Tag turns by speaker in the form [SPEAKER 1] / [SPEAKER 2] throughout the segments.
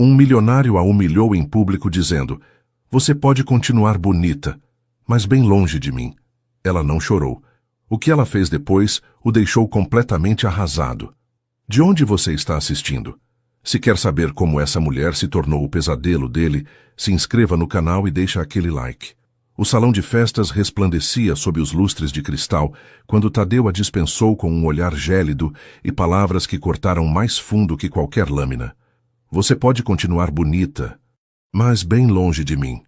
[SPEAKER 1] Um milionário a humilhou em público dizendo: "Você pode continuar bonita, mas bem longe de mim." Ela não chorou. O que ela fez depois o deixou completamente arrasado. De onde você está assistindo? Se quer saber como essa mulher se tornou o pesadelo dele, se inscreva no canal e deixe aquele like. O salão de festas resplandecia sob os lustres de cristal quando Tadeu a dispensou com um olhar gélido e palavras que cortaram mais fundo que qualquer lâmina. "Você pode continuar bonita, mas bem longe de mim."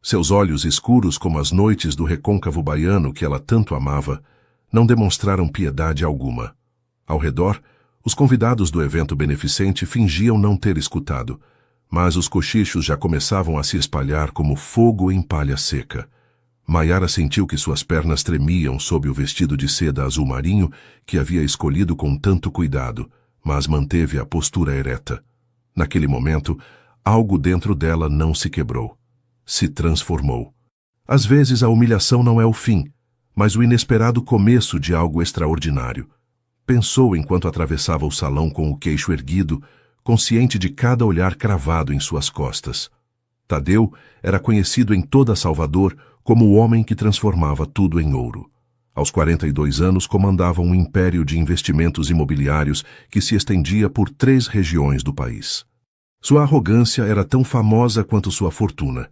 [SPEAKER 1] Seus olhos escuros como as noites do recôncavo baiano que ela tanto amava não demonstraram piedade alguma. Ao redor, os convidados do evento beneficente fingiam não ter escutado, mas os cochichos já começavam a se espalhar como fogo em palha seca. Maiara sentiu que suas pernas tremiam sob o vestido de seda azul marinho que havia escolhido com tanto cuidado, mas manteve a postura ereta. Naquele momento, algo dentro dela não se quebrou. Se transformou. Às vezes a humilhação não é o fim, mas o inesperado começo de algo extraordinário. Pensou enquanto atravessava o salão com o queixo erguido, consciente de cada olhar cravado em suas costas. Tadeu era conhecido em toda Salvador como o homem que transformava tudo em ouro. Aos 42 anos comandava um império de investimentos imobiliários que se estendia por 3 regiões do país. Sua arrogância era tão famosa quanto sua fortuna,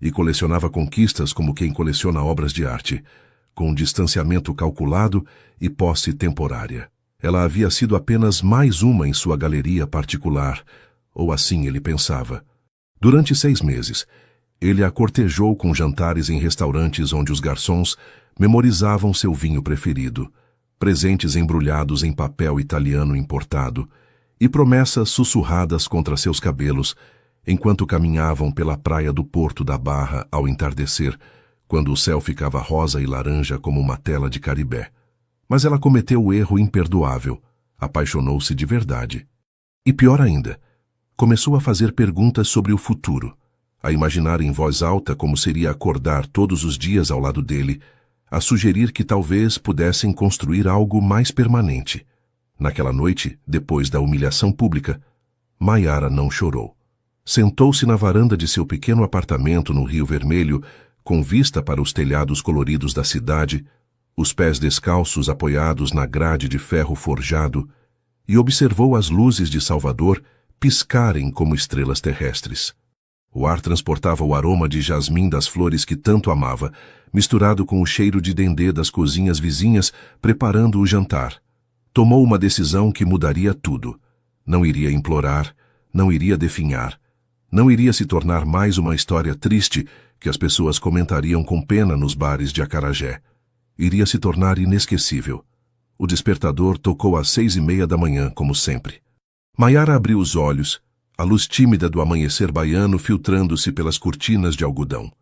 [SPEAKER 1] e colecionava conquistas como quem coleciona obras de arte, com um distanciamento calculado e posse temporária. Ela havia sido apenas mais uma em sua galeria particular, ou assim ele pensava. Durante 6 meses, ele a cortejou com jantares em restaurantes onde os garçons memorizavam seu vinho preferido, presentes embrulhados em papel italiano importado, e promessas sussurradas contra seus cabelos, enquanto caminhavam pela praia do Porto da Barra ao entardecer, quando o céu ficava rosa e laranja como uma tela de Caribé. Mas ela cometeu o erro imperdoável, apaixonou-se de verdade. E pior ainda, começou a fazer perguntas sobre o futuro, a imaginar em voz alta como seria acordar todos os dias ao lado dele, a sugerir que talvez pudessem construir algo mais permanente. Naquela noite, depois da humilhação pública, Maiara não chorou. Sentou-se na varanda de seu pequeno apartamento no Rio Vermelho, com vista para os telhados coloridos da cidade, os pés descalços apoiados na grade de ferro forjado, e observou as luzes de Salvador piscarem como estrelas terrestres. O ar transportava o aroma de jasmim das flores que tanto amava, misturado com o cheiro de dendê das cozinhas vizinhas preparando o jantar. Tomou uma decisão que mudaria tudo. Não iria implorar, não iria definhar, não iria se tornar mais uma história triste que as pessoas comentariam com pena nos bares de Acarajé. Iria se tornar inesquecível. O despertador tocou às 6:30 da manhã, como sempre. Maiara abriu os olhos, a luz tímida do amanhecer baiano filtrando-se pelas cortinas de algodão.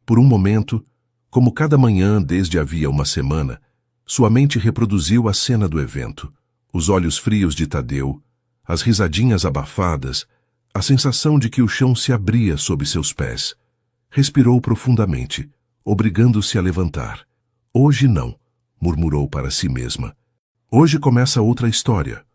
[SPEAKER 1] Por um momento, como cada manhã desde havia uma semana, sua mente reproduziu a cena do evento. Os olhos frios de Tadeu, as risadinhas abafadas, a sensação de que o chão se abria sob seus pés. Respirou profundamente, obrigando-se a levantar. "Hoje não", murmurou para si mesma. "Hoje começa outra história."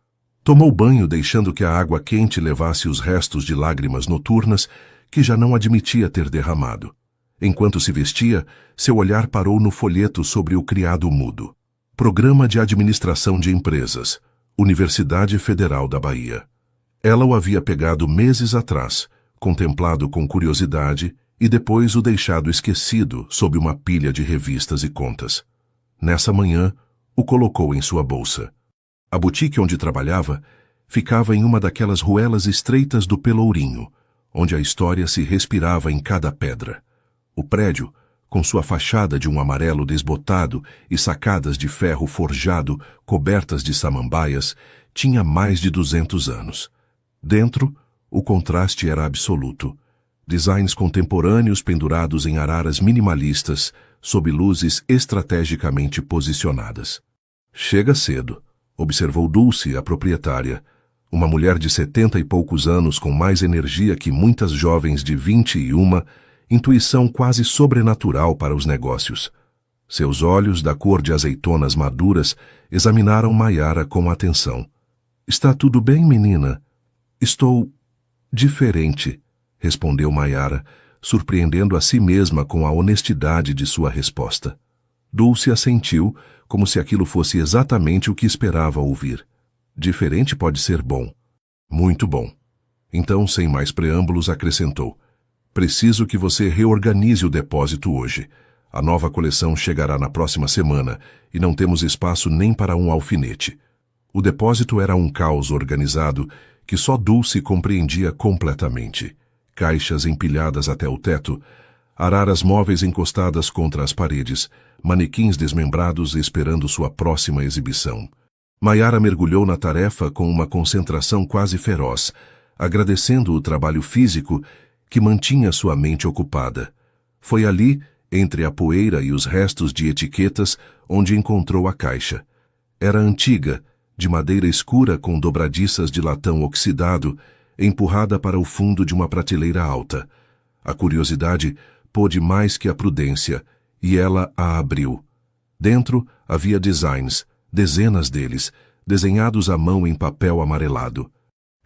[SPEAKER 1] Tomou banho deixando que a água quente levasse os restos de lágrimas noturnas que já não admitia ter derramado. Enquanto se vestia, seu olhar parou no folheto sobre o criado mudo. Programa de Administração de Empresas, Universidade Federal da Bahia. Ela o havia pegado meses atrás, contemplado com curiosidade e depois o deixado esquecido sob uma pilha de revistas e contas. Nessa manhã, o colocou em sua bolsa. A boutique onde trabalhava ficava em uma daquelas ruelas estreitas do Pelourinho, onde a história se respirava em cada pedra. O prédio, com sua fachada de um amarelo desbotado e sacadas de ferro forjado cobertas de samambaias, tinha mais de 200 anos. Dentro, o contraste era absoluto. Designs contemporâneos pendurados em araras minimalistas, sob luzes estrategicamente posicionadas. "Chega cedo", observou Dulce, a proprietária, uma mulher de 70 e poucos anos com mais energia que muitas jovens de 21, intuição quase sobrenatural para os negócios. Seus olhos, da cor de azeitonas maduras, examinaram Maiara com atenção. "Está tudo bem, menina?" Diferente, respondeu Maiara, surpreendendo a si mesma com a honestidade de sua resposta. Dulce assentiu, como se aquilo fosse exatamente o que esperava ouvir. Diferente pode ser bom. Muito bom. Então, sem mais preâmbulos, acrescentou: preciso que você reorganize o depósito hoje. A nova coleção chegará na próxima semana e não temos espaço nem para um alfinete. O depósito era um caos organizado que só Dulce compreendia completamente. Caixas empilhadas até o teto, araras móveis encostadas contra as paredes, manequins desmembrados esperando sua próxima exibição. Maiara mergulhou na tarefa com uma concentração quase feroz, agradecendo o trabalho físico que mantinha sua mente ocupada. Foi ali, entre a poeira e os restos de etiquetas, onde encontrou a caixa. Era antiga, de madeira escura com dobradiças de latão oxidado, empurrada para o fundo de uma prateleira alta. A curiosidade pôde mais que a prudência, e ela a abriu. Dentro havia designs, dezenas deles, desenhados à mão em papel amarelado.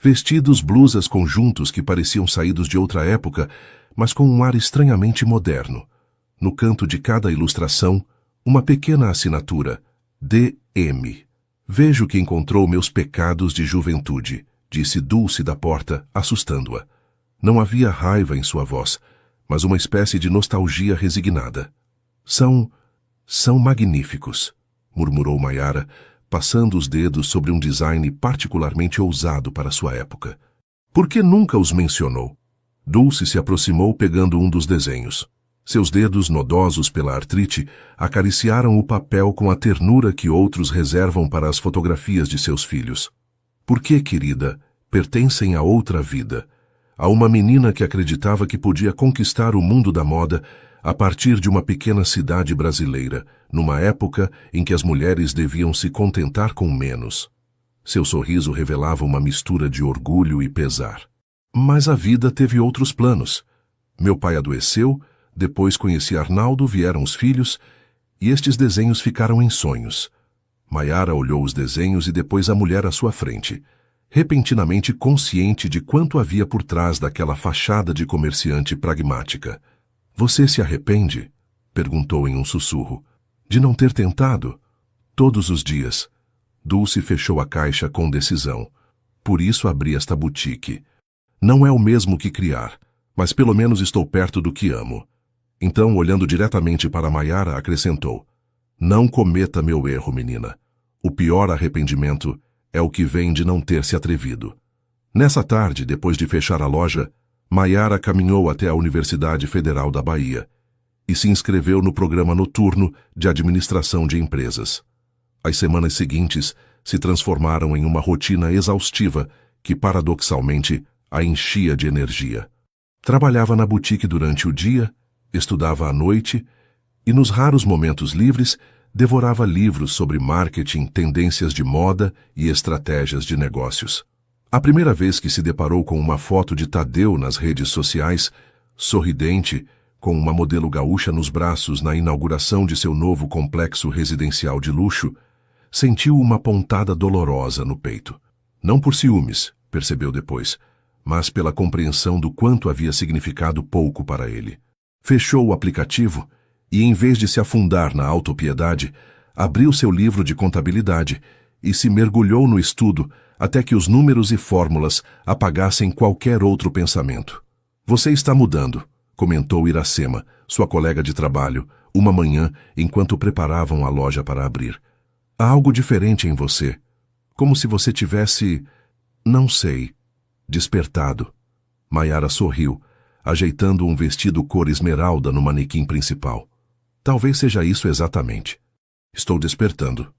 [SPEAKER 1] Vestidos, blusas, conjuntos que pareciam saídos de outra época, mas com um ar estranhamente moderno. No canto de cada ilustração, uma pequena assinatura: D.M. Vejo que encontrou meus pecados de juventude, disse Dulce da porta, assustando-a. Não havia raiva em sua voz, mas uma espécie de nostalgia resignada. São magníficos, murmurou Maiara, passando os dedos sobre um design particularmente ousado para sua época. Por que nunca os mencionou? Dulce se aproximou pegando um dos desenhos. Seus dedos, nodosos pela artrite, acariciaram o papel com a ternura que outros reservam para as fotografias de seus filhos. Por que, querida, pertencem a outra vida, a uma menina que acreditava que podia conquistar o mundo da moda a partir de uma pequena cidade brasileira, numa época em que as mulheres deviam se contentar com menos. Seu sorriso revelava uma mistura de orgulho e pesar. Mas a vida teve outros planos. Meu pai adoeceu, depois conheci Arnaldo, vieram os filhos, e estes desenhos ficaram em sonhos. Maiara olhou os desenhos e depois a mulher à sua frente, repentinamente consciente de quanto havia por trás daquela fachada de comerciante pragmática. Você se arrepende? Perguntou em um sussurro. De não ter tentado? Todos os dias. Dulce fechou a caixa com decisão. Por isso abri esta boutique. Não é o mesmo que criar, mas pelo menos estou perto do que amo. Então, olhando diretamente para Maiara, acrescentou: não cometa meu erro, menina. O pior arrependimento é o que vem de não ter se atrevido. Nessa tarde, depois de fechar a loja, Maiara caminhou até a Universidade Federal da Bahia e se inscreveu no programa noturno de administração de empresas. As semanas seguintes se transformaram em uma rotina exaustiva que, paradoxalmente, a enchia de energia. Trabalhava na boutique durante o dia, estudava à noite e, nos raros momentos livres, devorava livros sobre marketing, tendências de moda e estratégias de negócios. A primeira vez que se deparou com uma foto de Tadeu nas redes sociais, sorridente, com uma modelo gaúcha nos braços na inauguração de seu novo complexo residencial de luxo, sentiu uma pontada dolorosa no peito. Não por ciúmes, percebeu depois, mas pela compreensão do quanto havia significado pouco para ele. Fechou o aplicativo e, em vez de se afundar na autopiedade, abriu seu livro de contabilidade e se mergulhou no estudo até que os números e fórmulas apagassem qualquer outro pensamento. Você está mudando, comentou Iracema, sua colega de trabalho, uma manhã enquanto preparavam a loja para abrir. Há algo diferente em você, como se você tivesse, não sei, despertado. Maiara sorriu, ajeitando um vestido cor esmeralda no manequim principal. Talvez seja isso exatamente. Estou despertando.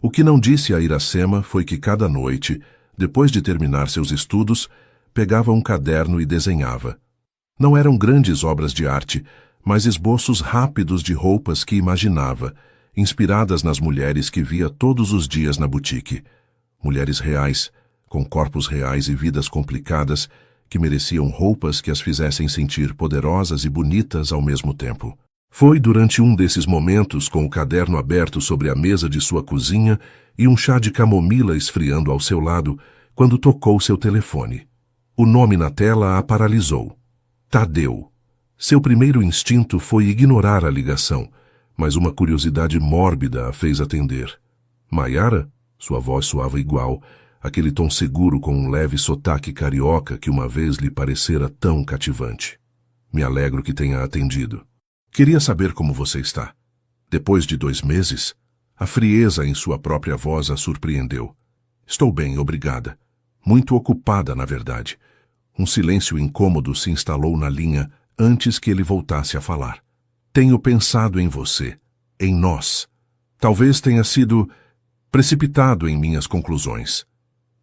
[SPEAKER 1] O que não disse a Iracema foi que cada noite, depois de terminar seus estudos, pegava um caderno e desenhava. Não eram grandes obras de arte, mas esboços rápidos de roupas que imaginava, inspiradas nas mulheres que via todos os dias na boutique. Mulheres reais, com corpos reais e vidas complicadas, que mereciam roupas que as fizessem sentir poderosas e bonitas ao mesmo tempo. Foi durante um desses momentos, com o caderno aberto sobre a mesa de sua cozinha e um chá de camomila esfriando ao seu lado, quando tocou seu telefone. O nome na tela a paralisou. Tadeu. Seu primeiro instinto foi ignorar a ligação, mas uma curiosidade mórbida a fez atender. Maiara? Sua voz soava igual, aquele tom seguro com um leve sotaque carioca que uma vez lhe parecera tão cativante. Me alegro que tenha atendido. Queria saber como você está. Depois de 2 meses, a frieza em sua própria voz a surpreendeu. Estou bem, obrigada. Muito ocupada, na verdade. Um silêncio incômodo se instalou na linha antes que ele voltasse a falar. Tenho pensado em você, em nós. Talvez tenha sido precipitado em minhas conclusões.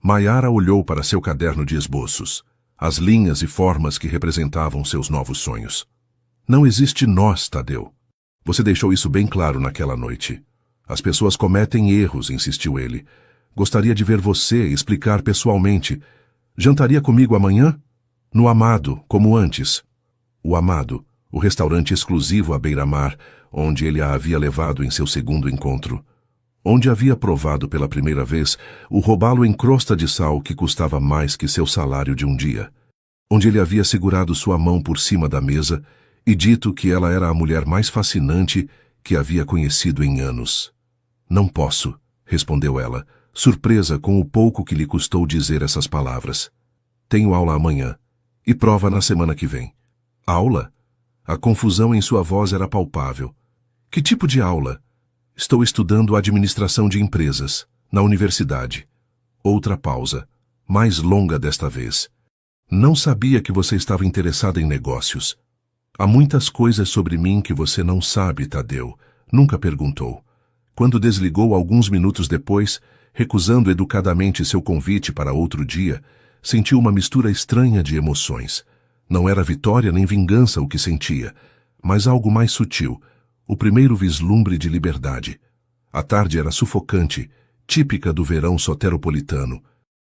[SPEAKER 1] Maiara olhou para seu caderno de esboços, as linhas e formas que representavam seus novos sonhos. Não existe nós, Tadeu. Você deixou isso bem claro naquela noite. As pessoas cometem erros, insistiu ele. Gostaria de ver você explicar pessoalmente. Jantaria comigo amanhã? No Amado, como antes. O Amado, o restaurante exclusivo à beira-mar, onde ele a havia levado em seu segundo encontro. Onde havia provado pela primeira vez o robalo em crosta de sal que custava mais que seu salário de um dia. Onde ele havia segurado sua mão por cima da mesa e dito que ela era a mulher mais fascinante que havia conhecido em anos. Não posso, respondeu ela, surpresa com o pouco que lhe custou dizer essas palavras. Tenho aula amanhã e prova na semana que vem. Aula? A confusão em sua voz era palpável. Que tipo de aula? Estou estudando administração de empresas, na universidade. Outra pausa, mais longa desta vez. Não sabia que você estava interessada em negócios. Há muitas coisas sobre mim que você não sabe, Tadeu. Nunca perguntou. Quando desligou alguns minutos depois, recusando educadamente seu convite para outro dia, sentiu uma mistura estranha de emoções. Não era vitória nem vingança o que sentia, mas algo mais sutil, o primeiro vislumbre de liberdade. A tarde era sufocante, típica do verão soteropolitano.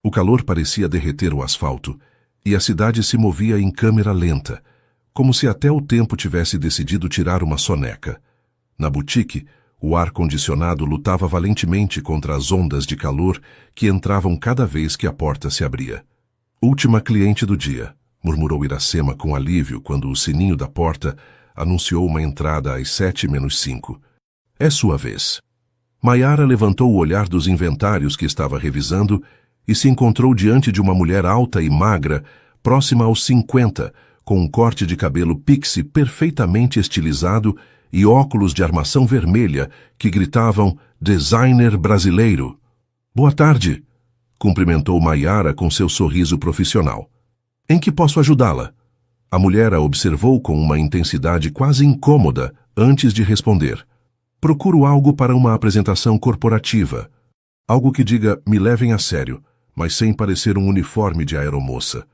[SPEAKER 1] O calor parecia derreter o asfalto, e a cidade se movia em câmera lenta, como se até o tempo tivesse decidido tirar uma soneca. Na boutique, o ar-condicionado lutava valentemente contra as ondas de calor que entravam cada vez que a porta se abria. Última cliente do dia, murmurou Iracema com alívio quando o sininho da porta anunciou uma entrada às 7:05. É sua vez. Maiara levantou o olhar dos inventários que estava revisando e se encontrou diante de uma mulher alta e magra, próxima aos 50, com um corte de cabelo pixie perfeitamente estilizado e óculos de armação vermelha que gritavam designer brasileiro. Boa tarde, cumprimentou Maiara com seu sorriso profissional. Em que posso ajudá-la? A mulher a observou com uma intensidade quase incômoda antes de responder. Procuro algo para uma apresentação corporativa. Algo que diga me levem a sério, mas sem parecer um uniforme de aeromoça.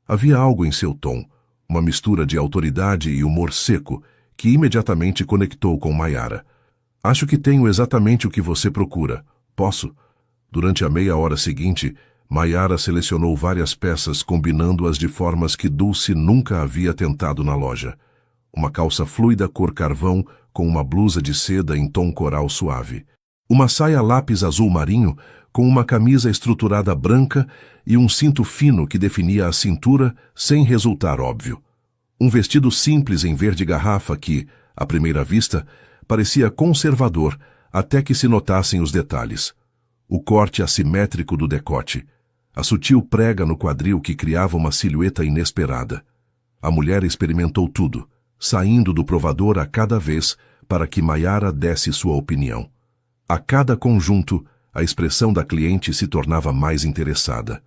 [SPEAKER 1] Havia algo em seu tom, uma mistura de autoridade e humor seco, que imediatamente conectou com Maiara. Acho que tenho exatamente o que você procura. Posso? Durante a meia hora seguinte, Maiara selecionou várias peças combinando-as de formas que Dulce nunca havia tentado na loja. Uma calça fluida cor carvão com uma blusa de seda em tom coral suave. Uma saia lápis azul marinho com uma camisa estruturada branca e um cinto fino que definia a cintura sem resultar óbvio. Um vestido simples em verde garrafa que, à primeira vista, parecia conservador até que se notassem os detalhes. O corte assimétrico do decote, a sutil prega no quadril que criava uma silhueta inesperada. A mulher experimentou tudo, saindo do provador a cada vez para que Maiara desse sua opinião. A cada conjunto, a expressão da cliente se tornava mais interessada.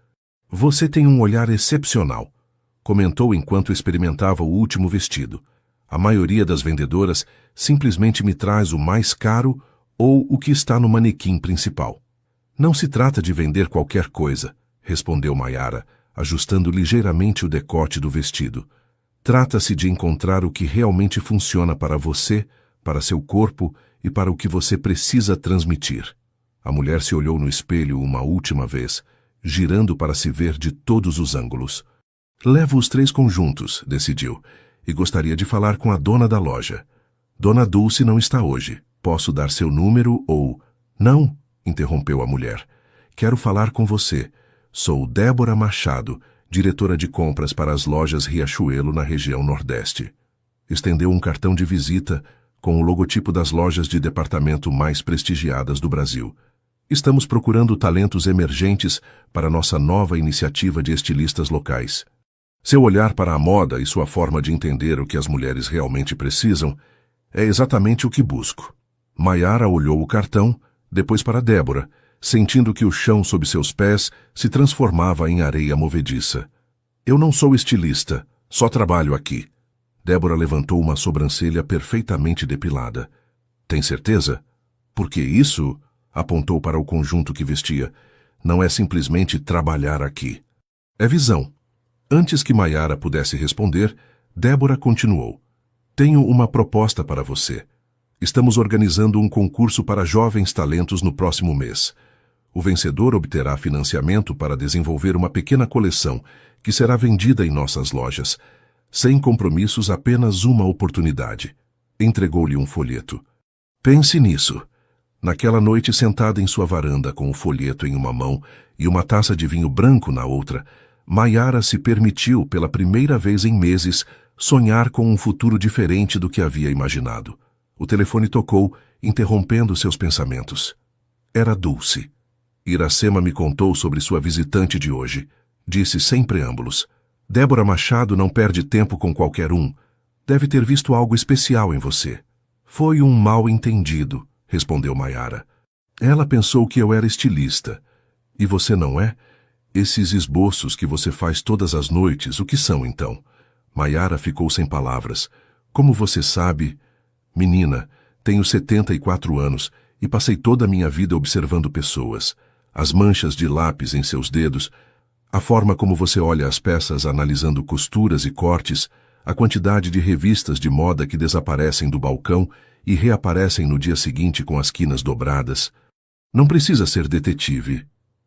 [SPEAKER 1] Você tem um olhar excepcional, comentou enquanto experimentava o último vestido. A maioria das vendedoras simplesmente me traz o mais caro ou o que está no manequim principal. Não se trata de vender qualquer coisa, respondeu Maiara, ajustando ligeiramente o decote do vestido. Trata-se de encontrar o que realmente funciona para você, para seu corpo e para o que você precisa transmitir. A mulher se olhou no espelho uma última vez, girando para se ver de todos os ângulos. Levo os 3 conjuntos, decidiu, e gostaria de falar com a dona da loja. Dona Dulce não está hoje. Posso dar seu número ou... Não, interrompeu a mulher. Quero falar com você. Sou Débora Machado, diretora de compras para as lojas Riachuelo na região Nordeste. Estendeu um cartão de visita com o logotipo das lojas de departamento mais prestigiadas do Brasil. Estamos procurando talentos emergentes para nossa nova iniciativa de estilistas locais. Seu olhar para a moda e sua forma de entender o que as mulheres realmente precisam é exatamente o que busco. Maiara olhou o cartão, depois para Débora, sentindo que o chão sob seus pés se transformava em areia movediça. Eu não sou estilista, só trabalho aqui. Débora levantou uma sobrancelha perfeitamente depilada. Tem certeza? Porque isso, apontou para o conjunto que vestia, não é simplesmente trabalhar aqui. É visão. Antes que Maiara pudesse responder, Débora continuou. Tenho uma proposta para você. Estamos organizando um concurso para jovens talentos no próximo mês. O vencedor obterá financiamento para desenvolver uma pequena coleção que será vendida em nossas lojas. Sem compromissos, apenas uma oportunidade. Entregou-lhe um folheto. Pense nisso. Naquela noite, sentada em sua varanda com o folheto em uma mão e uma taça de vinho branco na outra, Maiara se permitiu, pela primeira vez em meses, sonhar com um futuro diferente do que havia imaginado. O telefone tocou, interrompendo seus pensamentos. Era Dulce. Iracema me contou sobre sua visitante de hoje. Disse sem preâmbulos. Débora Machado não perde tempo com qualquer um. Deve ter visto algo especial em você. Foi um mal-entendido, respondeu Maiara. Ela pensou que eu era estilista. E você não é? Esses esboços que você faz todas as noites, o que são então? Maiara ficou sem palavras. Como você sabe... Menina, tenho 74 anos e passei toda a minha vida observando pessoas. As manchas de lápis em seus dedos, a forma como você olha as peças analisando costuras e cortes, a quantidade de revistas de moda que desaparecem do balcão e reaparecem no dia seguinte com as quinas dobradas. Não precisa ser detetive.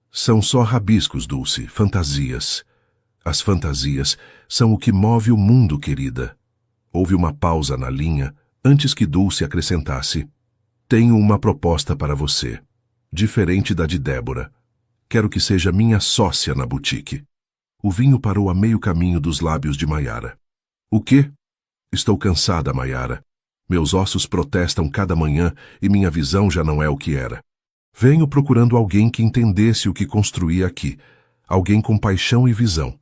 [SPEAKER 1] São só rabiscos, Dulce, fantasias. As fantasias são o que move o mundo, querida. Houve uma pausa na linha antes que Dulce acrescentasse. Tenho uma proposta para você. Diferente da de Débora. Quero que seja minha sócia na boutique. O vinho parou a meio caminho dos lábios de Maiara. O quê? Estou cansada, Maiara. Meus ossos protestam cada manhã e minha visão já não é o que era. Venho procurando alguém que entendesse o que construía aqui. Alguém com paixão e visão.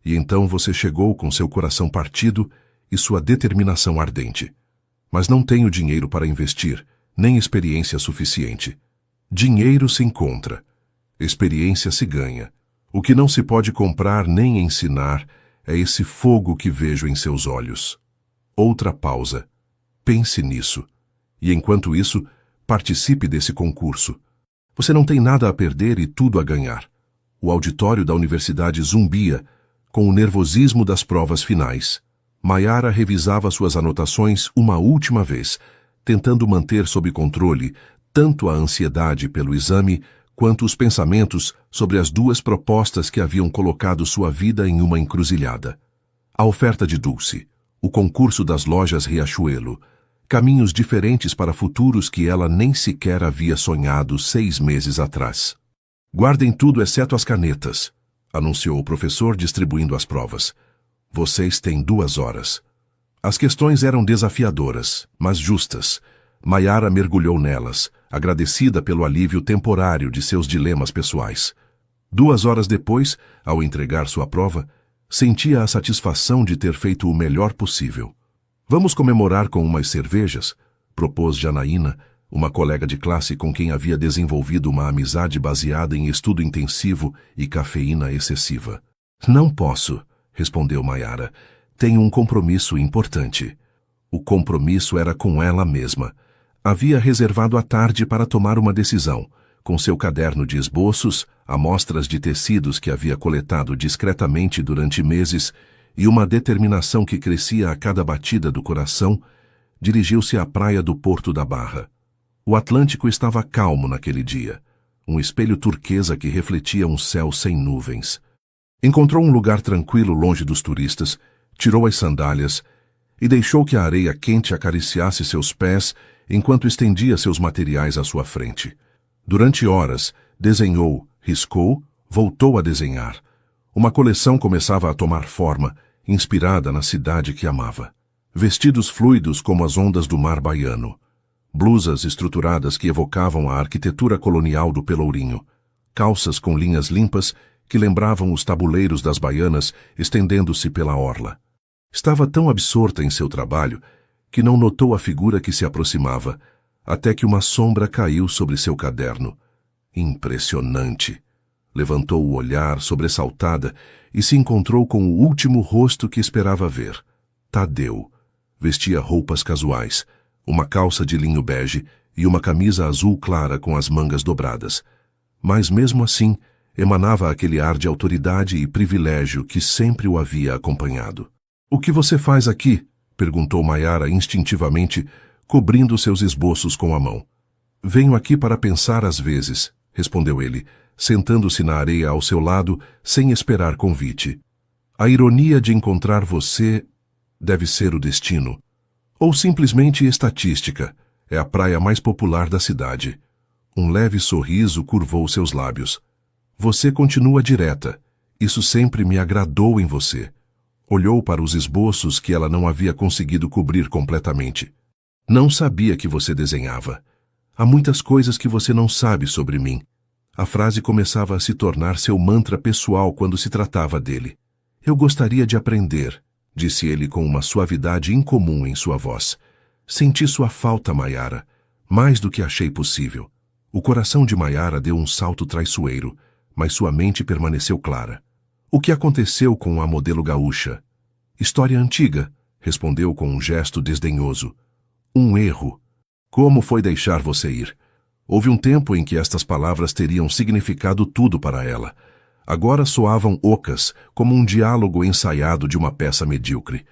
[SPEAKER 1] E então você chegou com seu coração partido e sua determinação ardente. Mas não tenho dinheiro para investir, nem experiência suficiente. Dinheiro se encontra. Experiência se ganha. O que não se pode comprar nem ensinar é esse fogo que vejo em seus olhos. Outra pausa. Pense nisso. E enquanto isso, participe desse concurso. Você não tem nada a perder e tudo a ganhar. O auditório da universidade zumbia, com o nervosismo das provas finais. Maiara revisava suas anotações uma última vez, tentando manter sob controle tanto a ansiedade pelo exame quanto os pensamentos sobre as duas propostas que haviam colocado sua vida em uma encruzilhada. A oferta de Dulce, o concurso das lojas Riachuelo, caminhos diferentes para futuros que ela nem sequer havia sonhado 6 meses atrás. Guardem tudo exceto as canetas, anunciou o professor distribuindo as provas. Vocês têm 2 horas. As questões eram desafiadoras, mas justas. Maiara mergulhou nelas, agradecida pelo alívio temporário de seus dilemas pessoais. 2 horas depois, ao entregar sua prova, sentia a satisfação de ter feito o melhor possível. Vamos comemorar com umas cervejas? Propôs Janaína, uma colega de classe com quem havia desenvolvido uma amizade baseada em estudo intensivo e cafeína excessiva. Não posso, respondeu Maiara. Tenho um compromisso importante. O compromisso era com ela mesma. Havia reservado a tarde para tomar uma decisão, com seu caderno de esboços, amostras de tecidos que havia coletado discretamente durante meses e uma determinação que crescia a cada batida do coração, dirigiu-se à praia do Porto da Barra. O Atlântico estava calmo naquele dia, um espelho turquesa que refletia um céu sem nuvens. Encontrou um lugar tranquilo longe dos turistas, tirou as sandálias e deixou que a areia quente acariciasse seus pés enquanto estendia seus materiais à sua frente. Durante horas, desenhou, riscou, voltou a desenhar. Uma coleção começava a tomar forma, inspirada na cidade que amava. Vestidos fluidos como as ondas do mar baiano. Blusas estruturadas que evocavam a arquitetura colonial do Pelourinho. Calças com linhas limpas que lembravam os tabuleiros das baianas estendendo-se pela orla. Estava tão absorta em seu trabalho que não notou a figura que se aproximava, até que uma sombra caiu sobre seu caderno. Impressionante! Levantou o olhar, sobressaltada, e se encontrou com o último rosto que esperava ver. Tadeu. Vestia roupas casuais, uma calça de linho bege e uma camisa azul clara com as mangas dobradas. Mas mesmo assim, emanava aquele ar de autoridade e privilégio que sempre o havia acompanhado. "O que você faz aqui?" perguntou Maiara instintivamente, cobrindo seus esboços com a mão. "Venho aqui para pensar às vezes", respondeu ele, sentando-se na areia ao seu lado, sem esperar convite. "A ironia de encontrar você deve ser o destino. Ou simplesmente estatística. É a praia mais popular da cidade." Um leve sorriso curvou seus lábios. "Você continua direta. Isso sempre me agradou em você." Olhou para os esboços que ela não havia conseguido cobrir completamente. "Não sabia que você desenhava. Há muitas coisas que você não sabe sobre mim." A frase começava a se tornar seu mantra pessoal quando se tratava dele. "Eu gostaria de aprender", disse ele com uma suavidade incomum em sua voz. "Senti sua falta, Maiara, mais do que achei possível." O coração de Maiara deu um salto traiçoeiro, mas sua mente permaneceu clara. "O que aconteceu com a modelo gaúcha?" "História antiga", respondeu com um gesto desdenhoso. "Um erro. Como foi deixar você ir?" Houve um tempo em que estas palavras teriam significado tudo para ela. Agora soavam ocas, como um diálogo ensaiado de uma peça medíocre.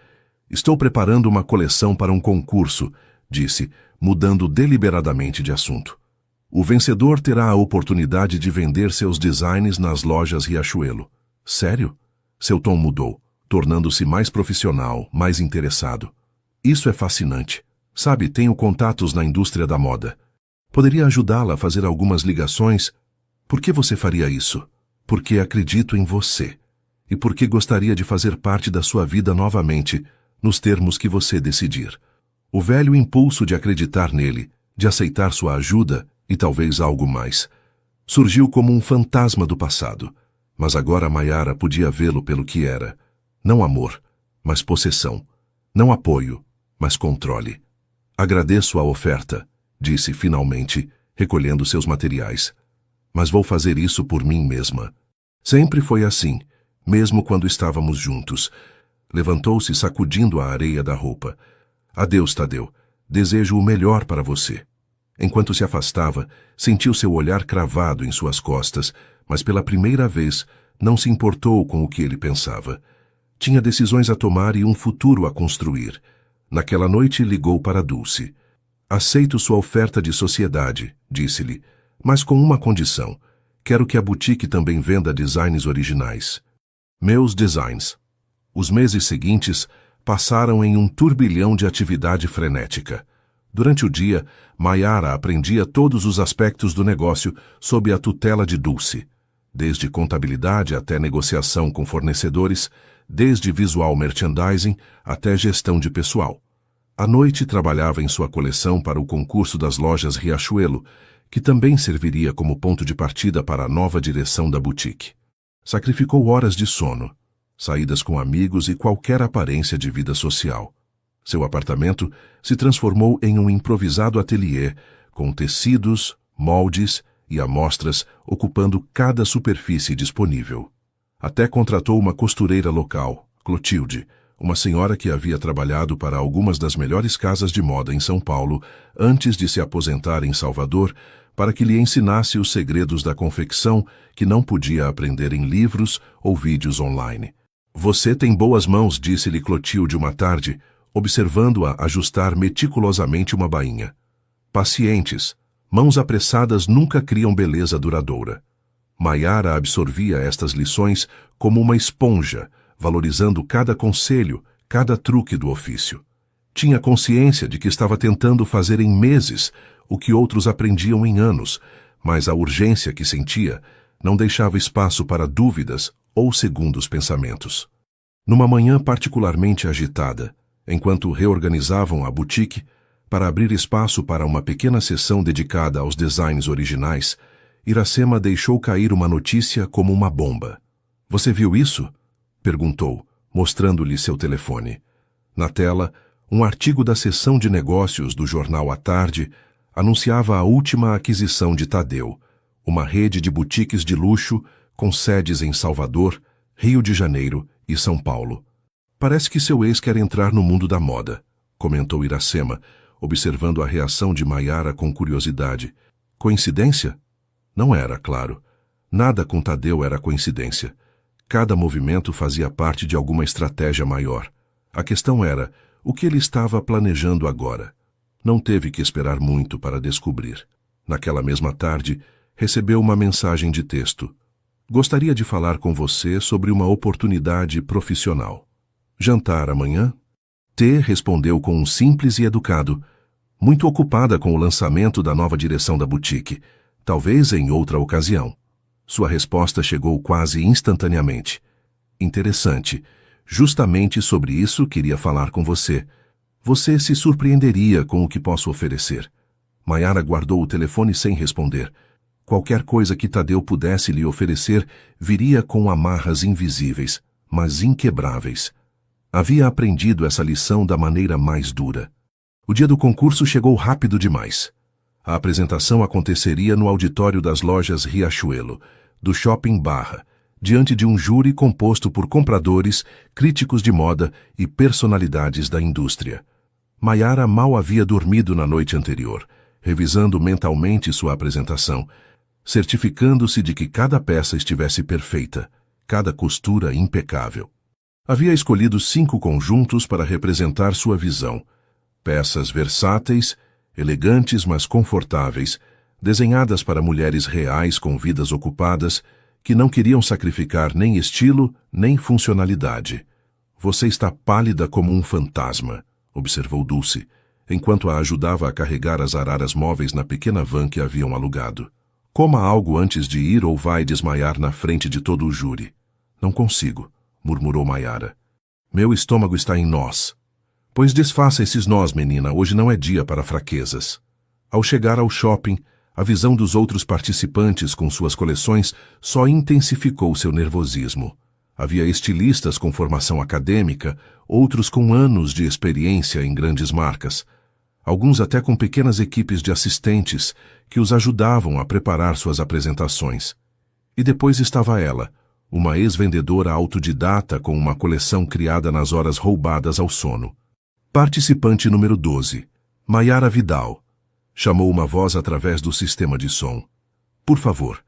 [SPEAKER 1] "Estou preparando uma coleção para um concurso", disse, mudando deliberadamente de assunto. "O vencedor terá a oportunidade de vender seus designs nas lojas Riachuelo." "Sério?" Seu tom mudou, tornando-se mais profissional, mais interessado. "Isso é fascinante. Sabe, tenho contatos na indústria da moda. Poderia ajudá-la a fazer algumas ligações." "Por que você faria isso?" "Porque acredito em você. E porque gostaria de fazer parte da sua vida novamente, nos termos que você decidir." O velho impulso de acreditar nele, de aceitar sua ajuda e talvez algo mais, surgiu como um fantasma do passado. Mas agora Maiara podia vê-lo pelo que era. Não amor, mas possessão. Não apoio, mas controle. "Agradeço a oferta", disse finalmente, recolhendo seus materiais. "Mas vou fazer isso por mim mesma." Sempre foi assim, mesmo quando estávamos juntos. Levantou-se sacudindo a areia da roupa. "Adeus, Tadeu. Desejo o melhor para você." Enquanto se afastava, sentiu seu olhar cravado em suas costas, mas pela primeira vez não se importou com o que ele pensava. Tinha decisões a tomar e um futuro a construir. Naquela noite ligou para Dulce. "Aceito sua oferta de sociedade", disse-lhe, "mas com uma condição. Quero que a boutique também venda designs originais." "Meus designs." Os meses seguintes passaram em um turbilhão de atividade frenética. Durante o dia, Maiara aprendia todos os aspectos do negócio sob a tutela de Dulce, desde contabilidade até negociação com fornecedores, desde visual merchandising até gestão de pessoal. À noite trabalhava em sua coleção para o concurso das lojas Riachuelo, que também serviria como ponto de partida para a nova direção da boutique. Sacrificou horas de sono, saídas com amigos e qualquer aparência de vida social. Seu apartamento se transformou em um improvisado ateliê, com tecidos, moldes e amostras ocupando cada superfície disponível. Até contratou uma costureira local, Clotilde, uma senhora que havia trabalhado para algumas das melhores casas de moda em São Paulo antes de se aposentar em Salvador, para que lhe ensinasse os segredos da confecção que não podia aprender em livros ou vídeos online. "Você tem boas mãos", disse-lhe Clotilde uma tarde, observando-a ajustar meticulosamente uma bainha. "Pacientes, mãos apressadas nunca criam beleza duradoura." Maiara absorvia estas lições como uma esponja, valorizando cada conselho, cada truque do ofício. Tinha consciência de que estava tentando fazer em meses o que outros aprendiam em anos, mas a urgência que sentia não deixava espaço para dúvidas ou segundos pensamentos. Numa manhã particularmente agitada, enquanto reorganizavam a boutique para abrir espaço para uma pequena sessão dedicada aos designs originais, Iracema deixou cair uma notícia como uma bomba. "Você viu isso?" perguntou, mostrando-lhe seu telefone. Na tela, um artigo da seção de negócios do jornal à tarde anunciava a última aquisição de Tadeu, uma rede de boutiques de luxo com sedes em Salvador, Rio de Janeiro e São Paulo. "Parece que seu ex quer entrar no mundo da moda", comentou Iracema, observando a reação de Maiara com curiosidade. Coincidência? Não era, claro. Nada com Tadeu era coincidência. Cada movimento fazia parte de alguma estratégia maior. A questão era, o que ele estava planejando agora? Não teve que esperar muito para descobrir. Naquela mesma tarde, recebeu uma mensagem de texto. "Gostaria de falar com você sobre uma oportunidade profissional. Jantar amanhã?" T respondeu com um simples e educado, muito ocupada com o lançamento da nova direção da boutique, talvez em outra ocasião. Sua resposta chegou quase instantaneamente. "Interessante. Justamente sobre isso queria falar com você. Você se surpreenderia com o que posso oferecer." Maiara guardou o telefone sem responder. Qualquer coisa que Tadeu pudesse lhe oferecer viria com amarras invisíveis, mas inquebráveis. Havia aprendido essa lição da maneira mais dura. O dia do concurso chegou rápido demais. A apresentação aconteceria no auditório das lojas Riachuelo, do Shopping Barra, diante de um júri composto por compradores, críticos de moda e personalidades da indústria. Maiara mal havia dormido na noite anterior, revisando mentalmente sua apresentação, certificando-se de que cada peça estivesse perfeita, cada costura impecável. Havia escolhido 5 conjuntos para representar sua visão. Peças versáteis, elegantes mas confortáveis, desenhadas para mulheres reais com vidas ocupadas, que não queriam sacrificar nem estilo, nem funcionalidade. "Você está pálida como um fantasma", observou Dulce, enquanto a ajudava a carregar as araras móveis na pequena van que haviam alugado. "Coma algo antes de ir ou vai desmaiar na frente de todo o júri." "Não consigo", murmurou Maiara. "Meu estômago está em nós." "Pois desfaça esses nós, menina, hoje não é dia para fraquezas." Ao chegar ao shopping, a visão dos outros participantes com suas coleções só intensificou seu nervosismo. Havia estilistas com formação acadêmica, outros com anos de experiência em grandes marcas, alguns até com pequenas equipes de assistentes que os ajudavam a preparar suas apresentações. E depois estava ela, uma ex-vendedora autodidata com uma coleção criada nas horas roubadas ao sono. "Participante número 12, Maiara Vidal", chamou uma voz através do sistema de som. "Por favor,